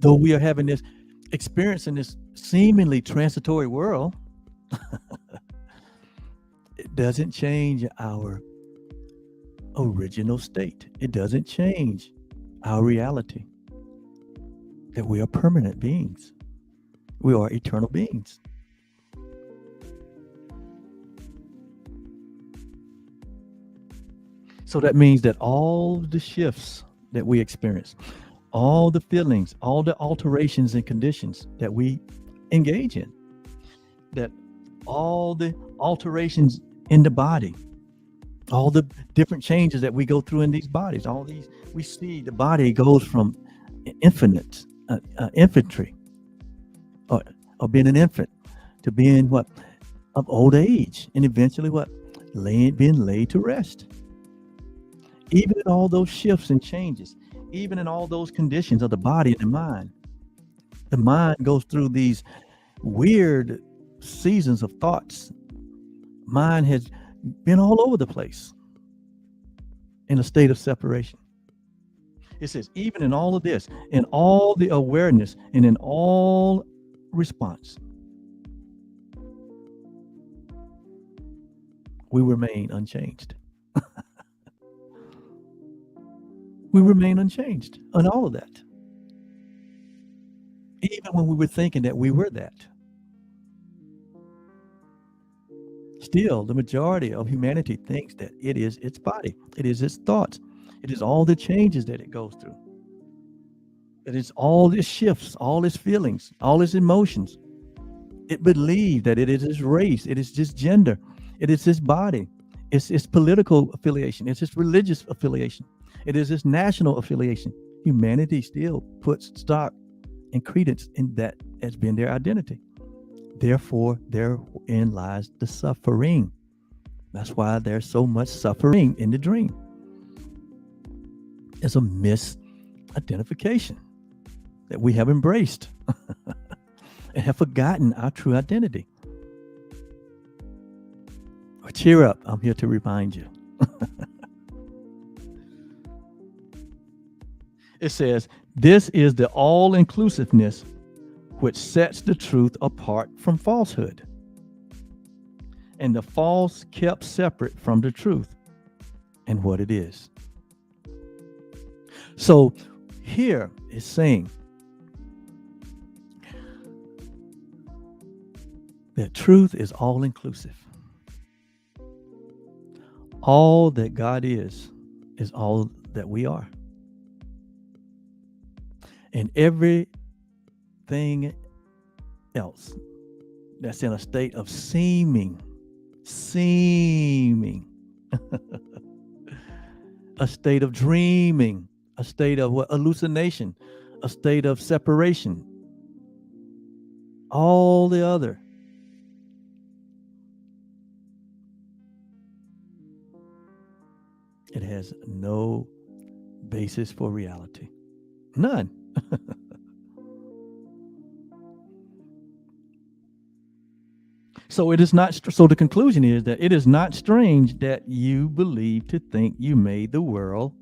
Though we are having this experience in this seemingly transitory world, it doesn't change our original state. It doesn't change our reality that we are permanent beings. We are eternal beings. So that means that all the shifts that we experience, all the feelings, all the alterations and conditions that we engage in, that all the alterations in the body, all the different changes that we go through in these bodies, all these, we see the body goes from infantry, or being an infant, to being what? Of old age, and eventually what? Being laid to rest. Even in all those shifts and changes, even in all those conditions of the body and the mind goes through these weird seasons of thoughts. Mind has been all over the place in a state of separation. It says, even in all of this, in all the awareness, and in all response, we remain unchanged. We remain unchanged on all of that. Even when we were thinking that we were that. Still, the majority of humanity thinks that it is its body, it is its thoughts, it is all the changes that it goes through. It is all its shifts, all its feelings, all its emotions. It believes that it is its race, it is its gender, it is its body, it's its political affiliation, it's its religious affiliation, it is its national affiliation. Humanity still puts stock and credence in that as being their identity. Therefore, therein lies the suffering. That's why there's so much suffering in the dream. It's a misidentification that we have embraced and have forgotten our true identity. But cheer up, I'm here to remind you. It says, this is the all-inclusiveness which sets the truth apart from falsehood. And the false kept separate from the truth and what it is. So here it's saying that truth is all inclusive. All that God is all that we are. And everything else that's in a state of seeming, a state of dreaming, a state of hallucination, a state of separation, all the other it has no basis for reality. None. So it is not. So the conclusion is that it is not strange that you believe to think you made the world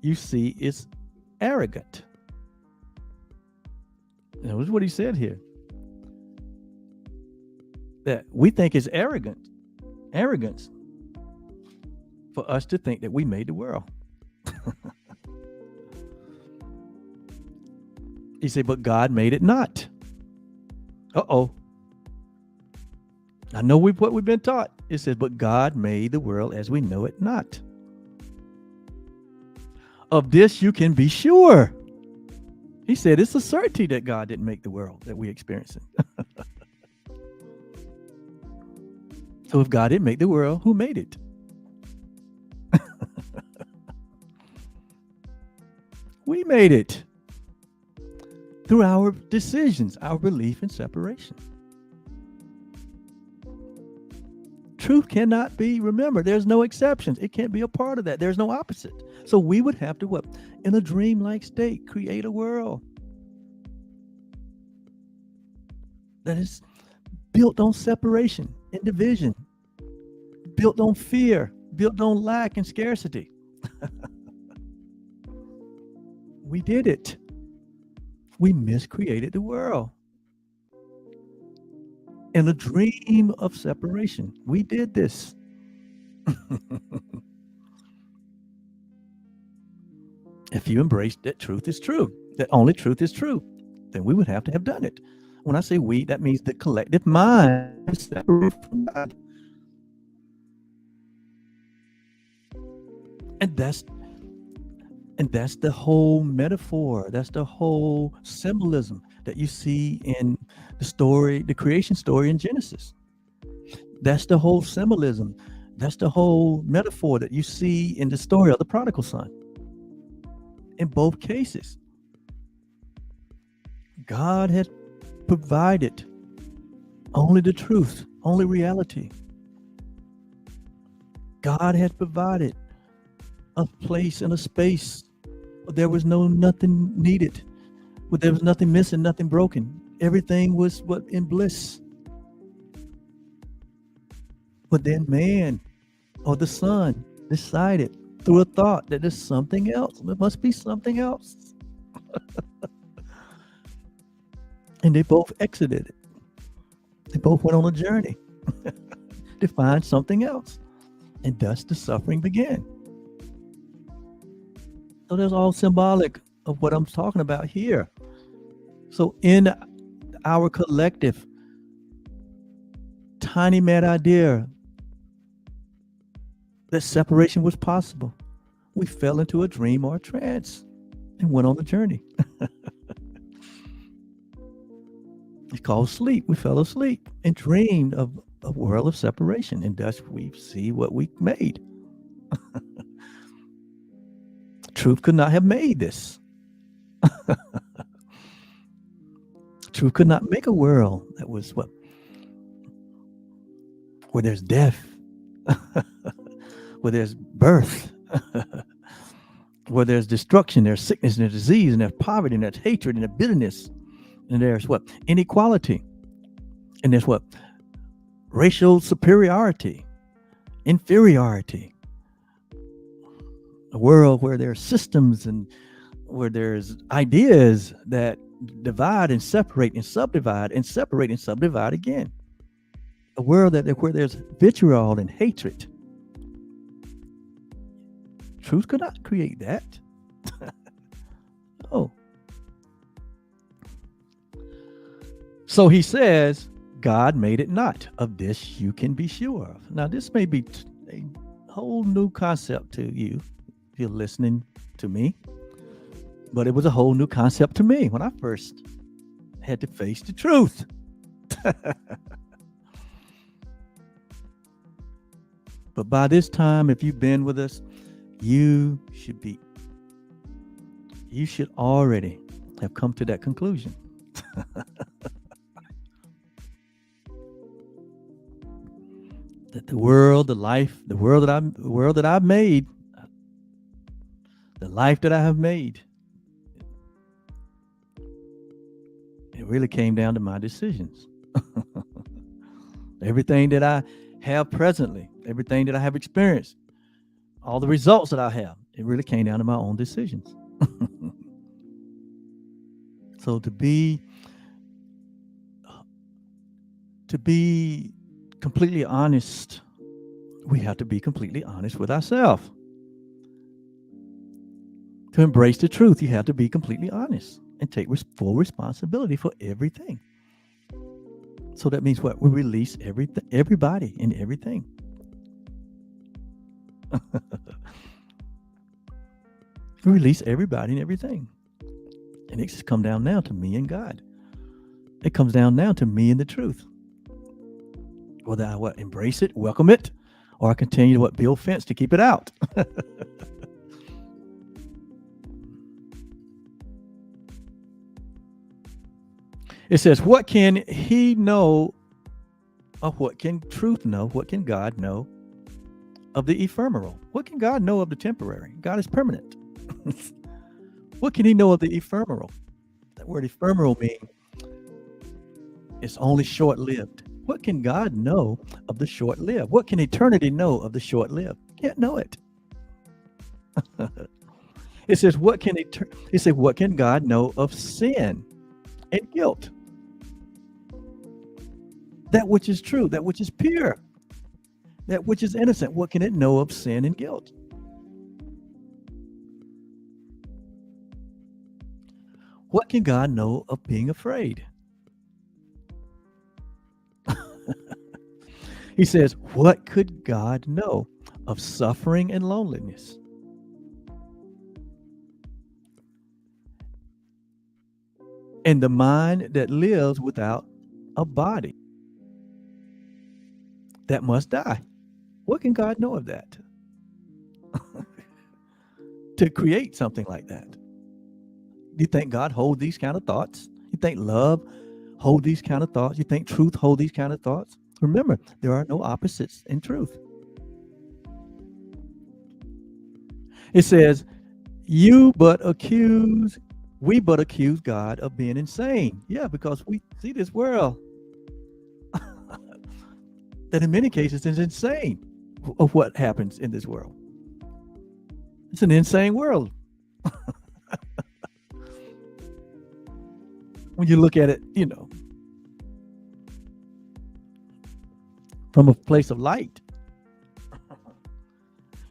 you see is arrogant. That was what he said here. That we think is arrogance for us to think that we made the world. He said, but God made it not. Uh-oh. I know what we've been taught. It says, but God made the world as we know it not. Of this you can be sure. He said it's a certainty that God didn't make the world that we experience it. So if God didn't make the world, who made it? We made it through our decisions, our belief in separation. Truth cannot be, remember, there's no exceptions. It can't be a part of that. There's no opposite. So we would have to, what? In a dreamlike state, create a world that is built on separation and division, built on fear, built on lack and scarcity. We did it. We miscreated the world. In a dream of separation, we did this. If you embrace that truth is true, that only truth is true, then we would have to have done it. When I say we, that means the collective mind is separated from God. And that's the whole metaphor. That's the whole symbolism that you see in the story, the creation story in Genesis. That's the whole symbolism. That's the whole metaphor that you see in the story of the prodigal son. In both cases, God had provided only the truth, only reality. God had provided a place and a space where there was nothing needed, where there was nothing missing, nothing broken. Everything was in bliss. But then man, or the son, decided through a thought that there's something else. There must be something else. And they both exited it. They both went on a journey to find something else. And thus the suffering began. So that's all symbolic of what I'm talking about here. So in our collective tiny mad idea that separation was possible, we fell into a dream or a trance and went on the journey. It's called sleep. We fell asleep and dreamed of a world of separation, and thus we see what we made. Truth could not have made this. Truth could not make a world that was what? Where there's death, where there's birth, where there's destruction, there's sickness and there's disease, and there's poverty, and there's hatred, and there's bitterness, and there's what? Inequality, and there's what? Racial superiority, inferiority. A world where there's systems and where there's ideas that divide and separate and subdivide and separate and subdivide again. A world where there's vitriol and hatred. Truth could not create that. Oh. So he says, God made it not. Of this you can be sure of. Now, this may be a whole new concept to you if you're listening to me, but it was a whole new concept to me when I first had to face the truth. But by this time, if you've been with us, you should already have come to that conclusion. That the world, the life, the world that I've made, the life that I have made, it really came down to my decisions. Everything that I have presently, everything that I have experienced, all the results that I have, it really came down to my own decisions. So to be completely honest, we have to be completely honest with ourselves. To embrace the truth, you have to be completely honest and take full responsibility for everything. So that means what? We release everybody and everything. We release everybody and everything. And it just comes down now to me and God. It comes down now to me and the truth. Whether I embrace it, welcome it, or I continue to build fence to keep it out. It says, what can he know, or what can truth know? What can God know of the ephemeral? What can God know of the temporary? God is permanent. What can he know of the ephemeral? That word ephemeral means it's only short-lived. What can God know of the short-lived? What can eternity know of the short-lived? Can't know it. It says, what can God know of sin and guilt? That which is true, that which is pure, that which is innocent. What can it know of sin and guilt? What can God know of being afraid? He says, what could God know of suffering and loneliness? And the mind that lives without a body that must die. What can God know of that? To create something like that. Do you think God hold these kind of thoughts? You think love hold these kind of thoughts? You think truth hold these kind of thoughts? Remember, there are no opposites in truth. It says, we but accuse God of being insane. Yeah, because we see this world that in many cases is insane of what happens in this world. It's an insane world. When you look at it, from a place of light.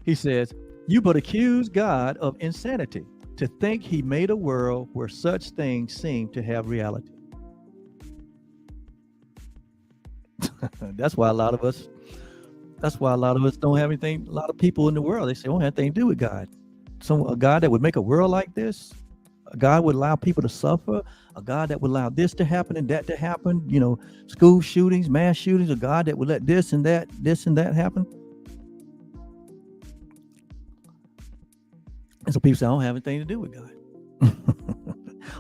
He says, you but accuse God of insanity to think he made a world where such things seem to have reality. That's why a lot of us don't have anything. A lot of people in the world, they say, don't have anything to do with God. A God that would make a world like this, a God would allow people to suffer, a God that would allow this to happen and that to happen, school shootings, mass shootings, a God that would let this and that happen. And so people say, I don't have anything to do with God.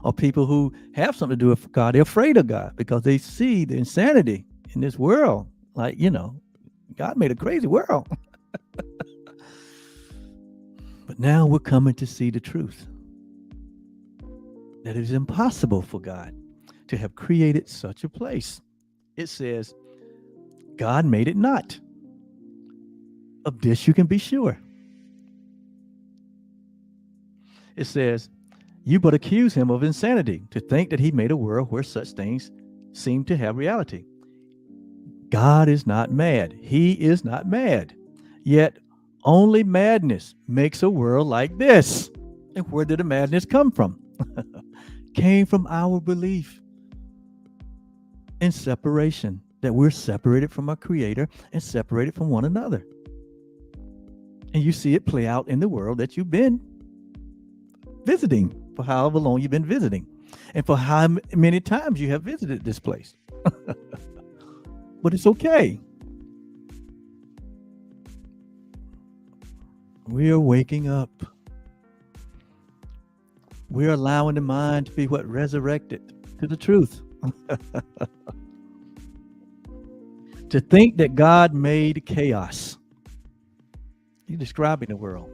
Or people who have something to do with God, they're afraid of God because they see the insanity in this world. Like, God made a crazy world. But now we're coming to see the truth. That it is impossible for God to have created such a place. It says, God made it not. Of this you can be sure. It says, You but accuse him of insanity to think that he made a world where such things seem to have reality. God is not mad. He is not mad. Yet only madness makes a world like this. And where did the madness come from? Came from our belief in separation, that we're separated from our Creator and separated from one another. And you see it play out in the world that you've been visiting, for however long you've been visiting, and for how many times you have visited this place. But it's okay. We are waking up. We're allowing the mind to be what? Resurrected to the truth. To think that God made chaos. He's describing the world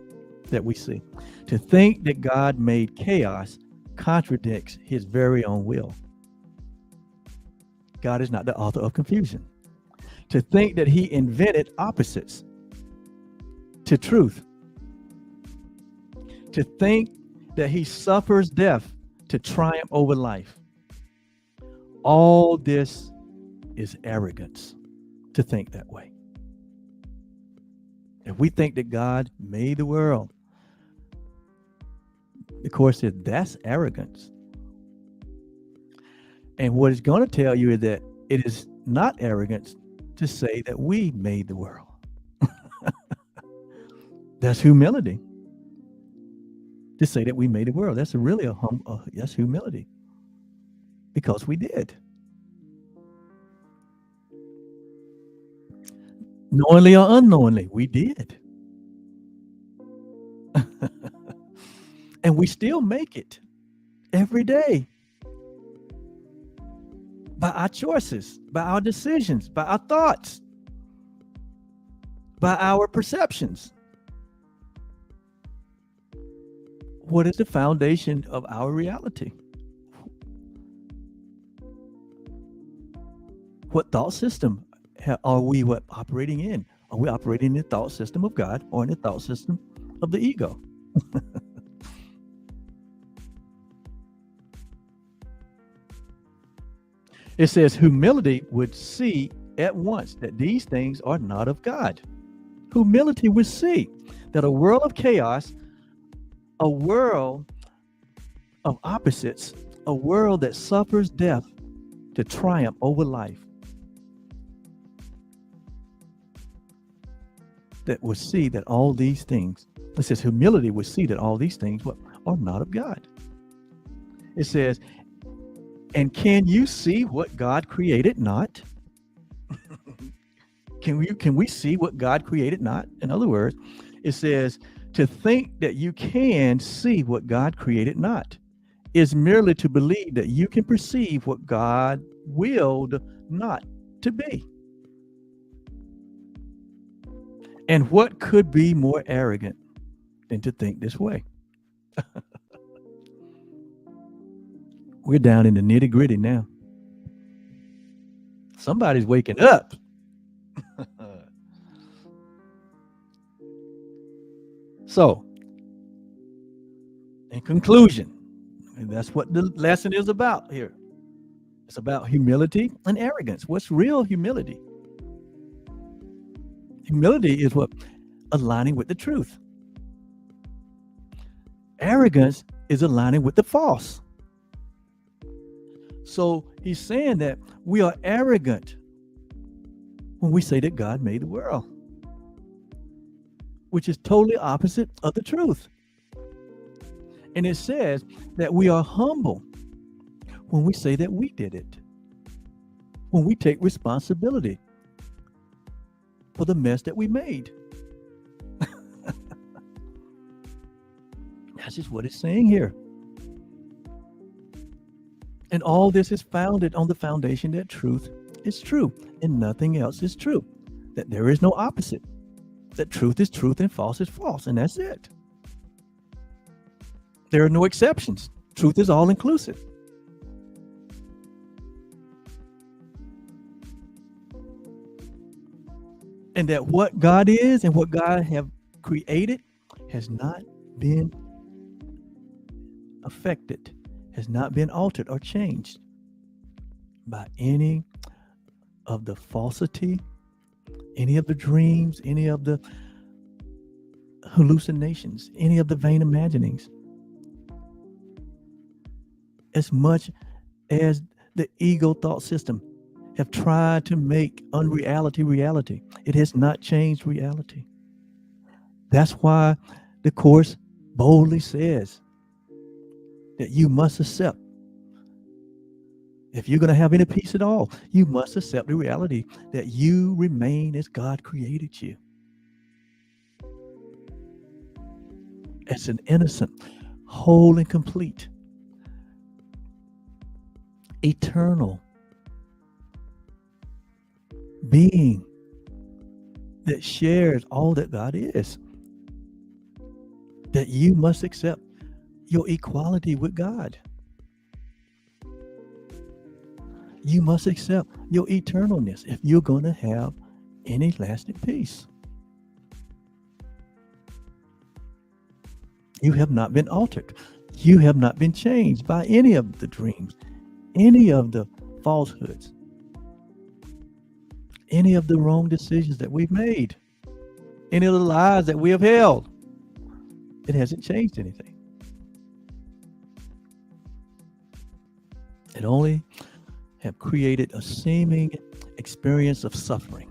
that we see. To think that God made chaos contradicts his very own will. God is not the author of confusion. To think that he invented opposites to truth. To think that he suffers death to triumph over life. All this is arrogance, to think that way. If we think that God made the world, the Course says that's arrogance. And what it's going to tell you is that it is not arrogance to say that we made the world. That's humility. To say that we made the world, that's really that's humility, because we did. Knowingly or unknowingly, we did. And we still make it every day by our choices, by our decisions, by our thoughts, by our perceptions. What is the foundation of our reality? What thought system are we operating in? Are we operating in the thought system of God or in the thought system of the ego? It says humility would see at once that these things are not of God. Humility would see that a world of chaos, a world of opposites, a world that suffers death to triumph over life, that would see that all these things, it says humility would see that all these things are not of God. It says, and can you see what God created not? Can we see what God created not? In other words, it says to think that you can see what God created not is merely to believe that you can perceive what God willed not to be. And what could be more arrogant than to think this way? We're down in the nitty gritty now. Somebody's waking up. So, in conclusion, and that's what the lesson is about here. It's about humility and arrogance. What's real humility? Humility is what? Aligning with the truth. Arrogance is aligning with the false. So he's saying that we are arrogant when we say that God made the world, which is totally opposite of the truth. And it says that we are humble when we say that we did it, when we take responsibility for the mess that we made. That's just what it's saying here. And all this is founded on the foundation that truth is true and nothing else is true, that there is no opposite, that truth is truth and false is false, and that's it. There are no exceptions. Truth is all inclusive. And that what God is and what God have created has not been affected, has not been altered or changed by any of the falsity, any of the dreams, any of the hallucinations, any of the vain imaginings, as much as the ego thought system have tried to make unreality reality. It has not changed reality. That's why the Course boldly says that you must accept. If you're going to have any peace at all, you must accept the reality that you remain as God created you. As an innocent, whole and complete, eternal being that shares all that God is. That you must accept your equality with God. You must accept your eternalness if you're going to have any lasting peace. You have not been altered. You have not been changed by any of the dreams, any of the falsehoods, any of the wrong decisions that we've made, any of the lies that we have held. It hasn't changed anything. It only have created a seeming experience of suffering.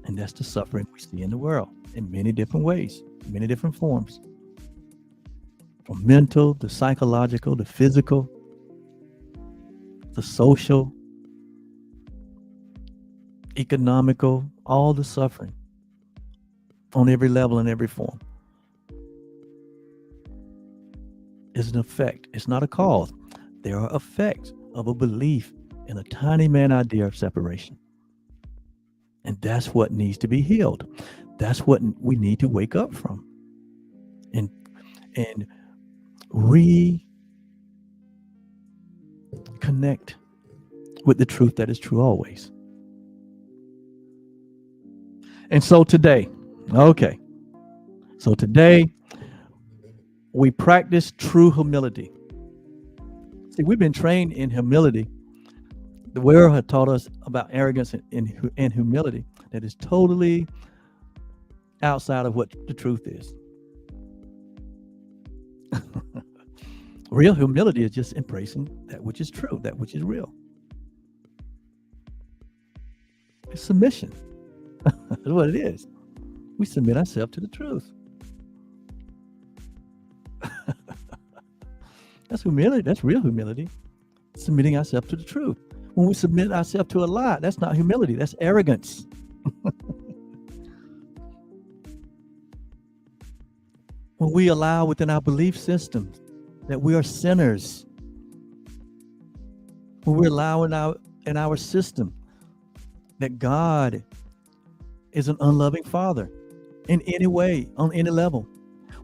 And that's the suffering we see in the world in many different ways, many different forms. From mental, to psychological, to physical, to social, economical, all the suffering on every level and every form is an effect. It's not a cause. There are effects of a belief in a tiny man idea of separation. And that's what needs to be healed. That's what we need to wake up from and reconnect with the truth that is true always. And so today, we practice true humility. See, we've been trained in humility. The world had taught us about arrogance and humility that is totally outside of what the truth is. Real humility is just embracing that which is true, that which is real. It's submission. That's what it is. We submit ourselves to the truth. That's humility. That's real humility. Submitting ourselves to the truth. When we submit ourselves to a lie, that's not humility. That's arrogance. When we allow within our belief system that we are sinners, when we allow in our system that God is an unloving father in any way, on any level,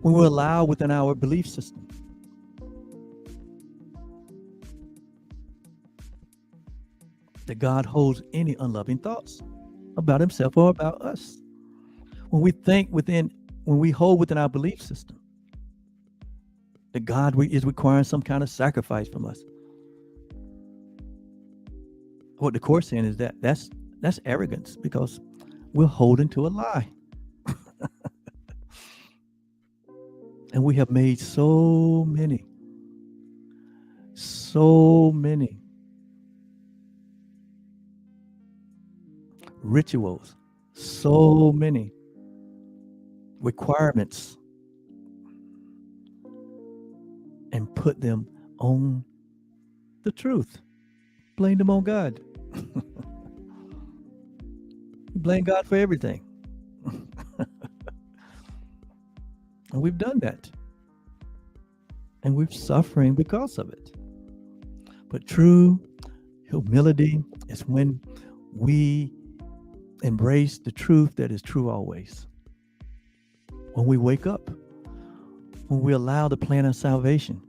when we allow within our belief system that God holds any unloving thoughts about himself or about us. When we hold within our belief system that God is requiring some kind of sacrifice from us. What the Course saying is that's arrogance, because we're holding to a lie. And we have made so many rituals, so many requirements, and put them on the truth. Blame them on God. Blame God for everything. And we've done that. And we're suffering because of it. But true humility is when we embrace the truth that is true always. When we wake up, when we allow the plan of salvation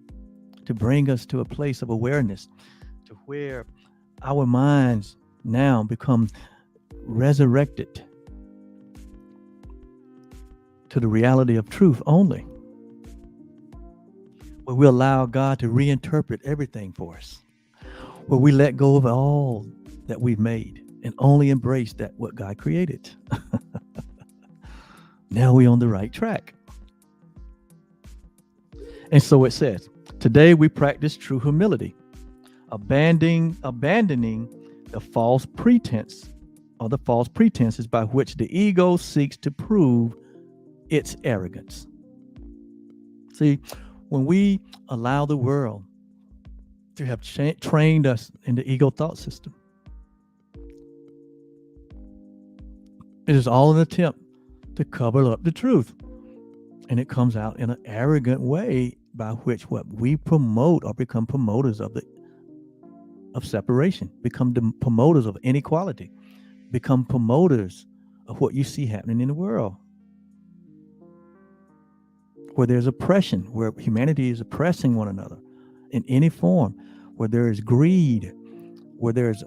to bring us to a place of awareness, to where our minds now become resurrected to the reality of truth only. where we allow God to reinterpret everything for us, where we let go of all that we've made and only embrace that what God created. Now we're on the right track. And so it says, today we practice true humility, abandoning the false pretense or the false pretenses by which the ego seeks to prove its arrogance. See, when we allow the world to have trained us in the ego thought system, it is all an attempt to cover up the truth. And it comes out in an arrogant way by which what we promote or become promoters of separation, become the promoters of inequality, become promoters of what you see happening in the world, where there's oppression, where humanity is oppressing one another in any form, where there is greed, where there's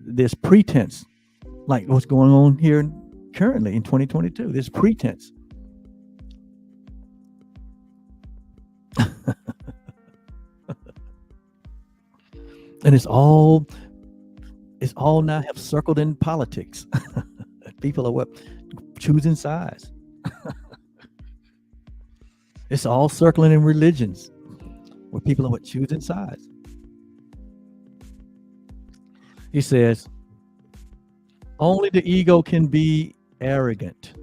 this pretense, like what's going on here currently in 2022, this pretense. And it's all now have circled in politics. People are choosing sides. It's all circling in religions, where people are choosing sides. He says, only the ego can be arrogant.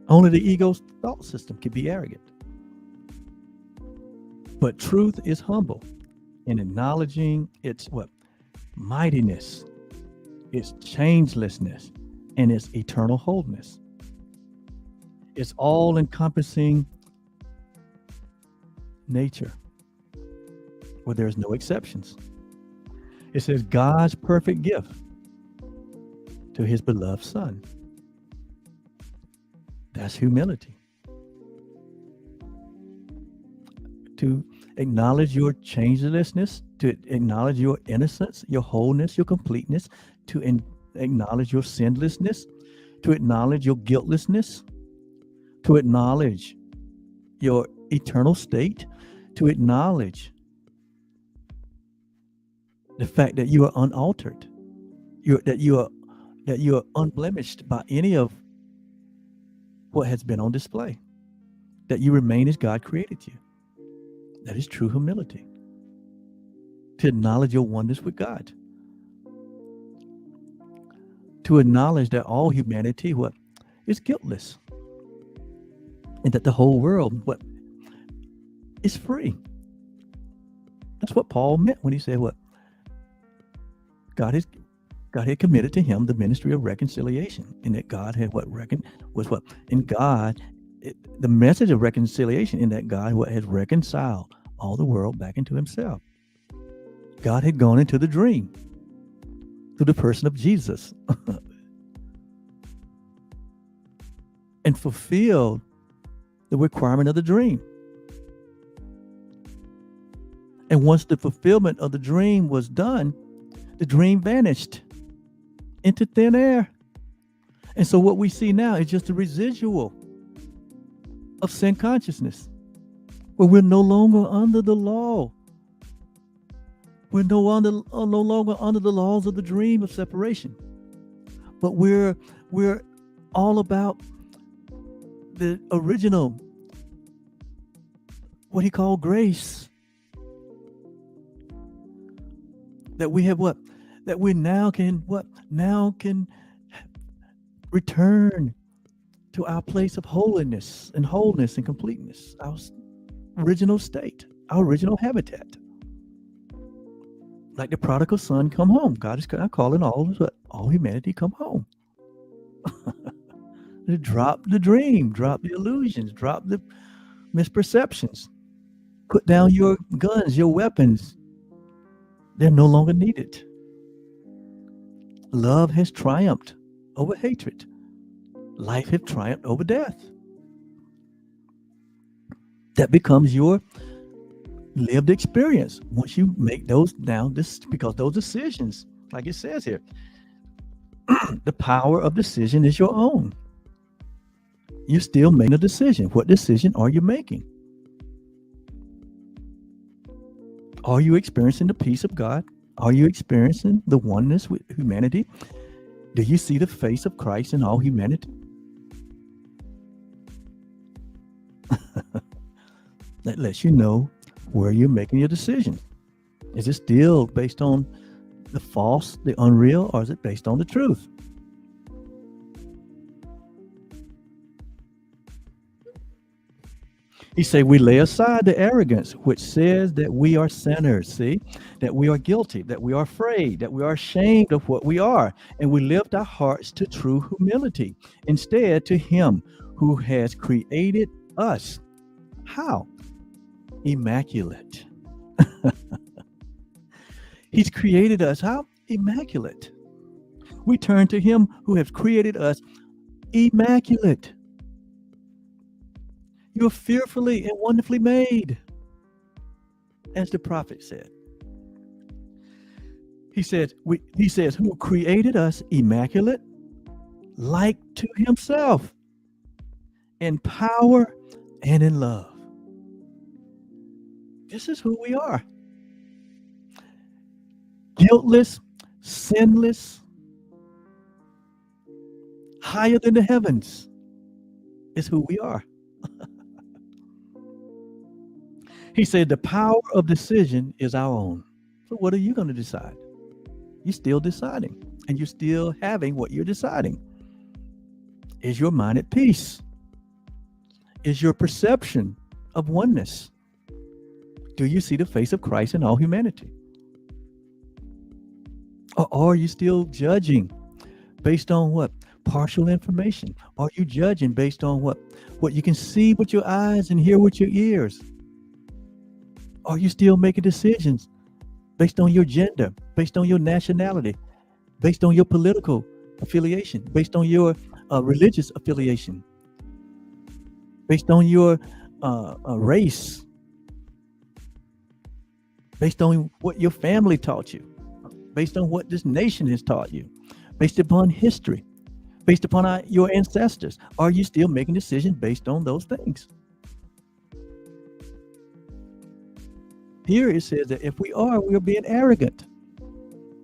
Only the ego's thought system can be arrogant. But truth is humble in acknowledging its mightiness, its changelessness, and its eternal wholeness. It's all-encompassing nature, where there's no exceptions. It says God's perfect gift to his beloved Son. That's humility. To acknowledge your changelessness, to acknowledge your innocence, your wholeness, your completeness, to acknowledge your sinlessness, to acknowledge your guiltlessness, to acknowledge your eternal state, to acknowledge the fact that you are unaltered, that you are unblemished by any of what has been on display, that you remain as God created you. That is true humility. To acknowledge your oneness with God. To acknowledge that all humanity is guiltless. And that the whole world is free. That's what Paul meant when he said God had committed to him the ministry of reconciliation, and that God had in God, the message of reconciliation, in that God has reconciled all the world back into himself. God had gone into the dream through the person of Jesus and fulfilled the requirement of the dream. And once the fulfillment of the dream was done, the dream vanished into thin air. And so what we see now is just a residual of sin consciousness, where we're no longer under the law. We're no longer under the laws of the dream of separation. But we're all about the original, what he called grace. That we have that we now can return to our place of holiness and wholeness and completeness, our original state, our original habitat. Like the prodigal son come home. God is calling all humanity come home. Drop the dream, drop the illusions, drop the misperceptions. Put down your guns, your weapons. They're no longer needed. Love has triumphed over hatred. Life has triumphed over death. That becomes your lived experience once you make those down this, because those decisions, like it says here, the power of decision is your own. You're still making a decision. What decision are you making? Are you experiencing the peace of God? Are you experiencing the oneness with humanity? Do you see the face of Christ in all humanity? That lets you know where you're making your decision. Is it still based on the false, the unreal, or is it based on the truth? He said, we lay aside the arrogance which says that we are sinners, see, that we are guilty, that we are afraid, that we are ashamed of what we are, and we lift our hearts to true humility, instead to him who has created us. How? Immaculate. He's created us. How? Immaculate. We turn to him who has created us immaculate. You're fearfully and wonderfully made, as the prophet said. He says, who created us immaculate, like to himself, in power and in love. This is who we are. Guiltless, sinless, higher than the heavens is who we are. He said the power of decision is our own. So what are you going to decide? You're still deciding, and you're still having what you're deciding. Is your mind at peace? Is your perception of oneness? Do you see the face of Christ in all humanity? Or are you still judging based on what? Partial information? Are you judging based on what you can see with your eyes and hear with your ears? Are you still making decisions based on your gender, based on your nationality, based on your political affiliation, based on your religious affiliation, based on your race, based on what your family taught you, based on what this nation has taught you, based upon history, based upon your ancestors? Are you still making decisions based on those things? Here it says that if we are, we're being arrogant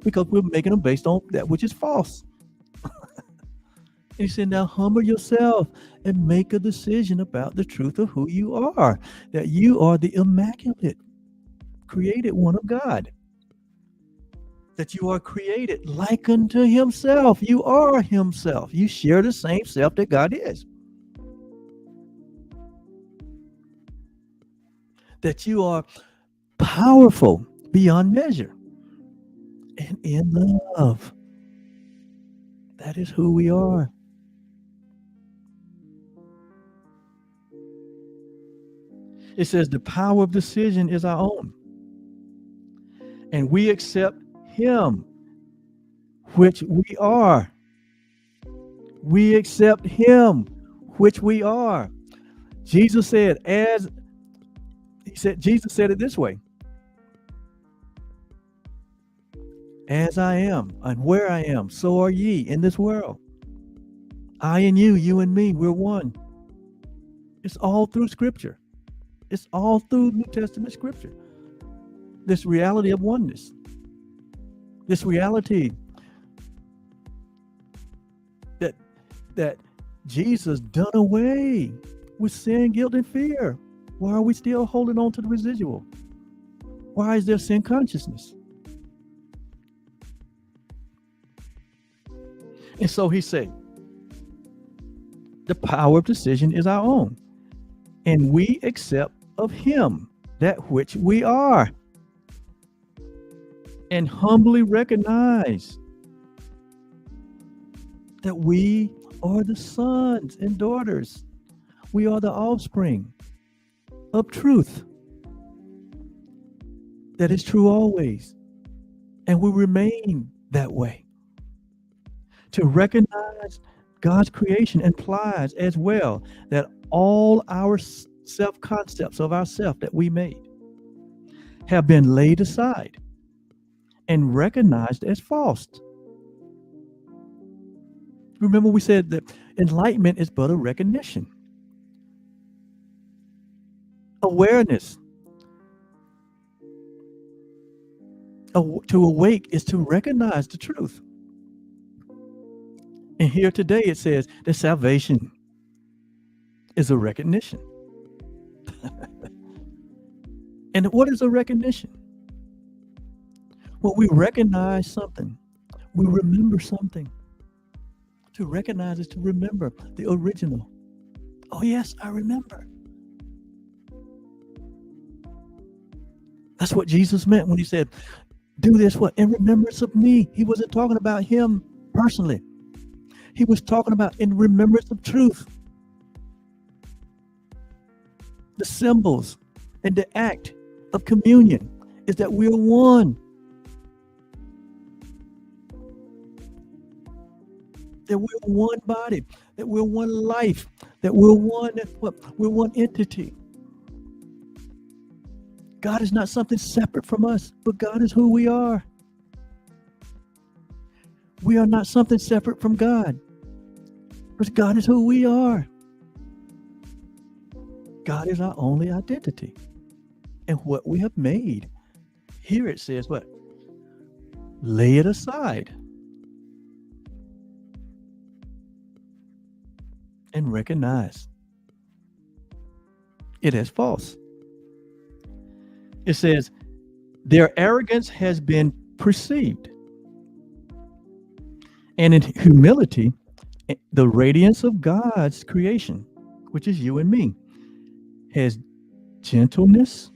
because we're making them based on that which is false. He said, now humble yourself and make a decision about the truth of who you are, that you are the immaculate, created one of God, that you are created like unto himself. You are himself. You share the same self that God is. That you are powerful beyond measure and in love. That is who we are. It says the power of decision is our own, and we accept him which we are. We accept him which we are. Jesus said it this way: as I am and where I am, so are ye in this world. I and you, you and me, we're one. It's all through scripture. It's all through New Testament scripture. This reality of oneness. This reality that Jesus done away with sin, guilt, and fear. Why are we still holding on to the residual? Why is there sin consciousness? And so he said, the power of decision is our own, and we accept of him that which we are, and humbly recognize that we are the sons and daughters. We are the offspring of truth that is true always, and will remain that way. To recognize God's creation implies as well that all our self-concepts of ourself that we made have been laid aside and recognized as false. Remember, we said that enlightenment is but a recognition. awareness. To awake is to recognize the truth. And here today it says that salvation is a recognition. And what is a recognition? Well, we recognize something. We remember something. To recognize is to remember the original. Oh, yes, I remember. That's what Jesus meant when he said, do this what? In remembrance of me. He wasn't talking about him personally. He was talking about in remembrance of truth. The symbols and the act of communion is that we're one. That we're one body, that we're one life, that we're one entity. God is not something separate from us, but God is who we are. We are not something separate from God, but God is who we are. God is our only identity and what we have made. Here it says what? Lay it aside and recognize it as false. It says, their arrogance has been perceived. And in humility, the radiance of God's creation, which is you and me, has gentleness.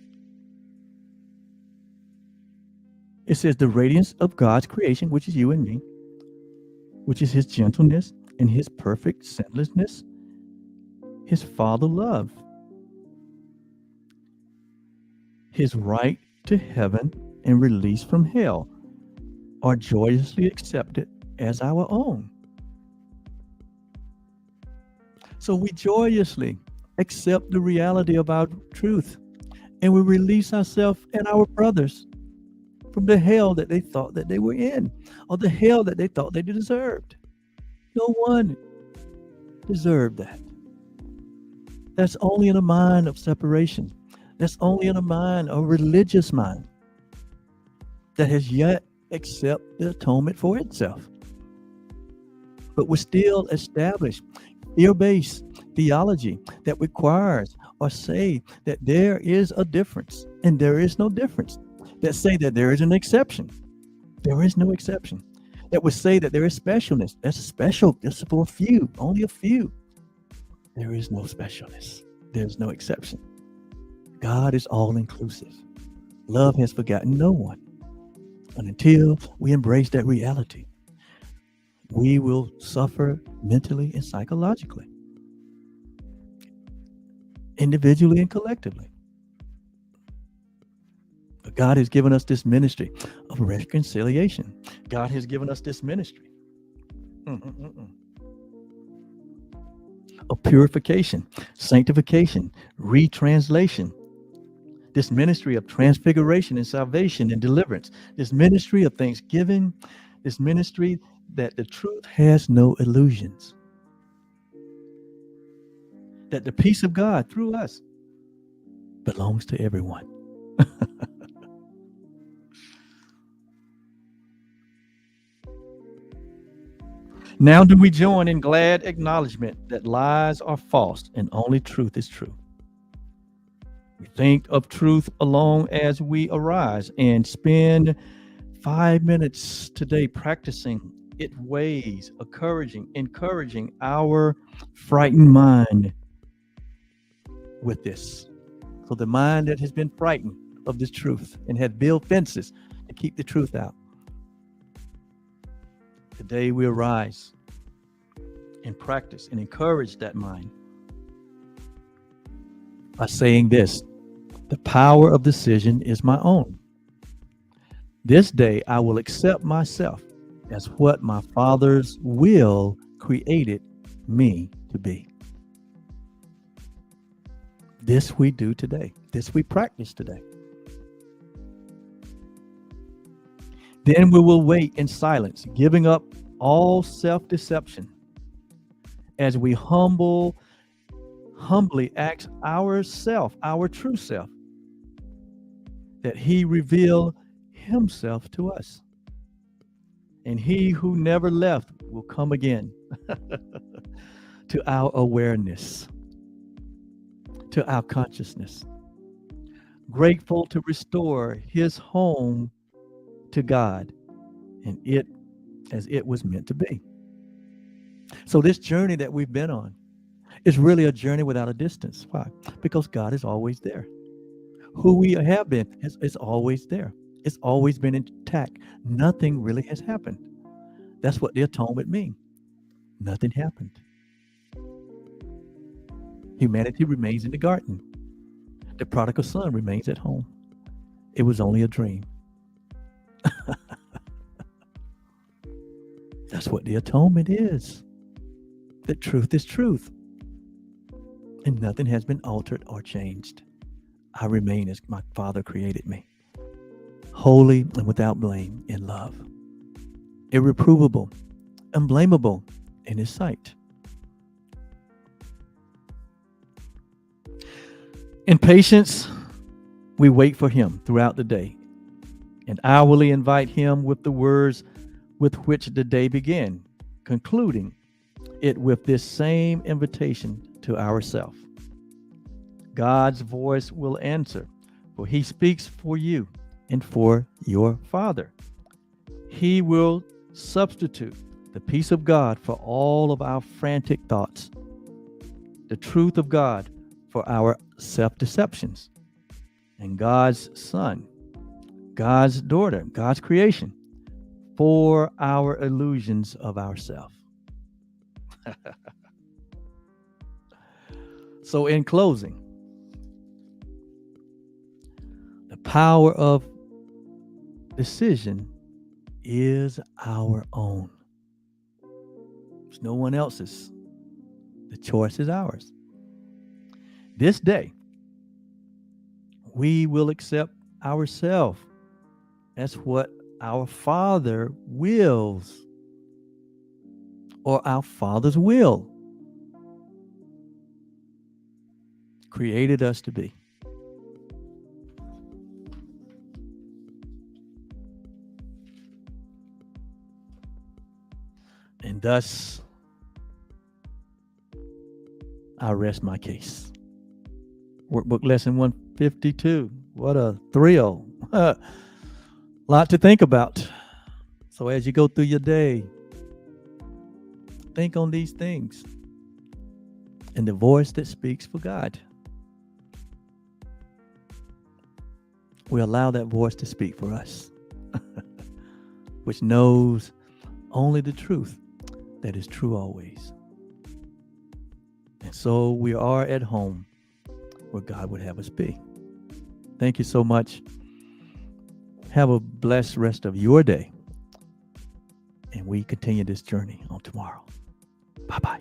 It says the radiance of God's creation, which is you and me, which is his gentleness and his perfect sinlessness, his Father love, his right to heaven and release from hell are joyously accepted as our own. So we joyously accept the reality of our truth, and we release ourselves and our brothers from the hell that they thought that they were in, or the hell that they thought they deserved. No one deserved that. That's only in a mind of separation. That's only in a mind, a religious mind, that has yet accepted the atonement for itself. But we still establish fear-based theology that requires or say that there is a difference, and there is no difference. That say that there is an exception. There is no exception. That would say that there is specialness. That's a special, that's for a few, only a few. There is no specialness. There's no exception. God is all-inclusive. Love has forgotten no one. And until we embrace that reality, we will suffer mentally and psychologically, individually and collectively. But God has given us this ministry of reconciliation. God has given us this ministry of purification, sanctification, retranslation. This ministry of transfiguration and salvation and deliverance. This ministry of thanksgiving. This ministry that the truth has no illusions. That the peace of God through us belongs to everyone. Now do we join in glad acknowledgement that lies are false and only truth is true. We think of truth alone as we arise and spend 5 minutes today practicing its ways, encouraging our frightened mind with this. So the mind that has been frightened of this truth and had built fences to keep the truth out. Today we arise and practice and encourage that mind by saying this: the power of decision is my own. This day I will accept myself as what my Father's will created me to be. This we do today. This we practice today. Then we will wait in silence, giving up all self-deception as we humbly humbly asks ourself, our true self, that he reveal himself to us. And he who never left will come again to our awareness, to our consciousness, grateful to restore his home to God and it as it was meant to be. So this journey that we've been on is really a journey without a distance. Why? Because God is always there. Who we have been is always there. It's always been intact. Nothing really has happened. That's what the atonement means. Nothing happened. Humanity remains in the garden. The prodigal son remains at home. It was only a dream. That's what the atonement is. The truth is truth. And nothing has been altered or changed. I remain as my Father created me, holy and without blame in love, irreprovable, unblameable in his sight. In patience, we wait for him throughout the day and hourly invite him with the words with which the day began, concluding it with this same invitation to ourself. God's voice will answer, for he speaks for you and for your Father. He will substitute the peace of God for all of our frantic thoughts, the truth of God for our self-deceptions, and God's Son, God's daughter, God's creation for our illusions of ourself. So in closing, the power of decision is our own. It's no one else's. The choice is ours. This day, we will accept ourselves as what our Father wills, or our Father's will created us to be. And thus, I rest my case. Workbook lesson 152. What a thrill. Lot to think about. So as you go through your day, think on these things and the voice that speaks for God. We allow that voice to speak for us, which knows only the truth that is true always. And so we are at home where God would have us be. Thank you so much. Have a blessed rest of your day. And we continue this journey on tomorrow. Bye-bye.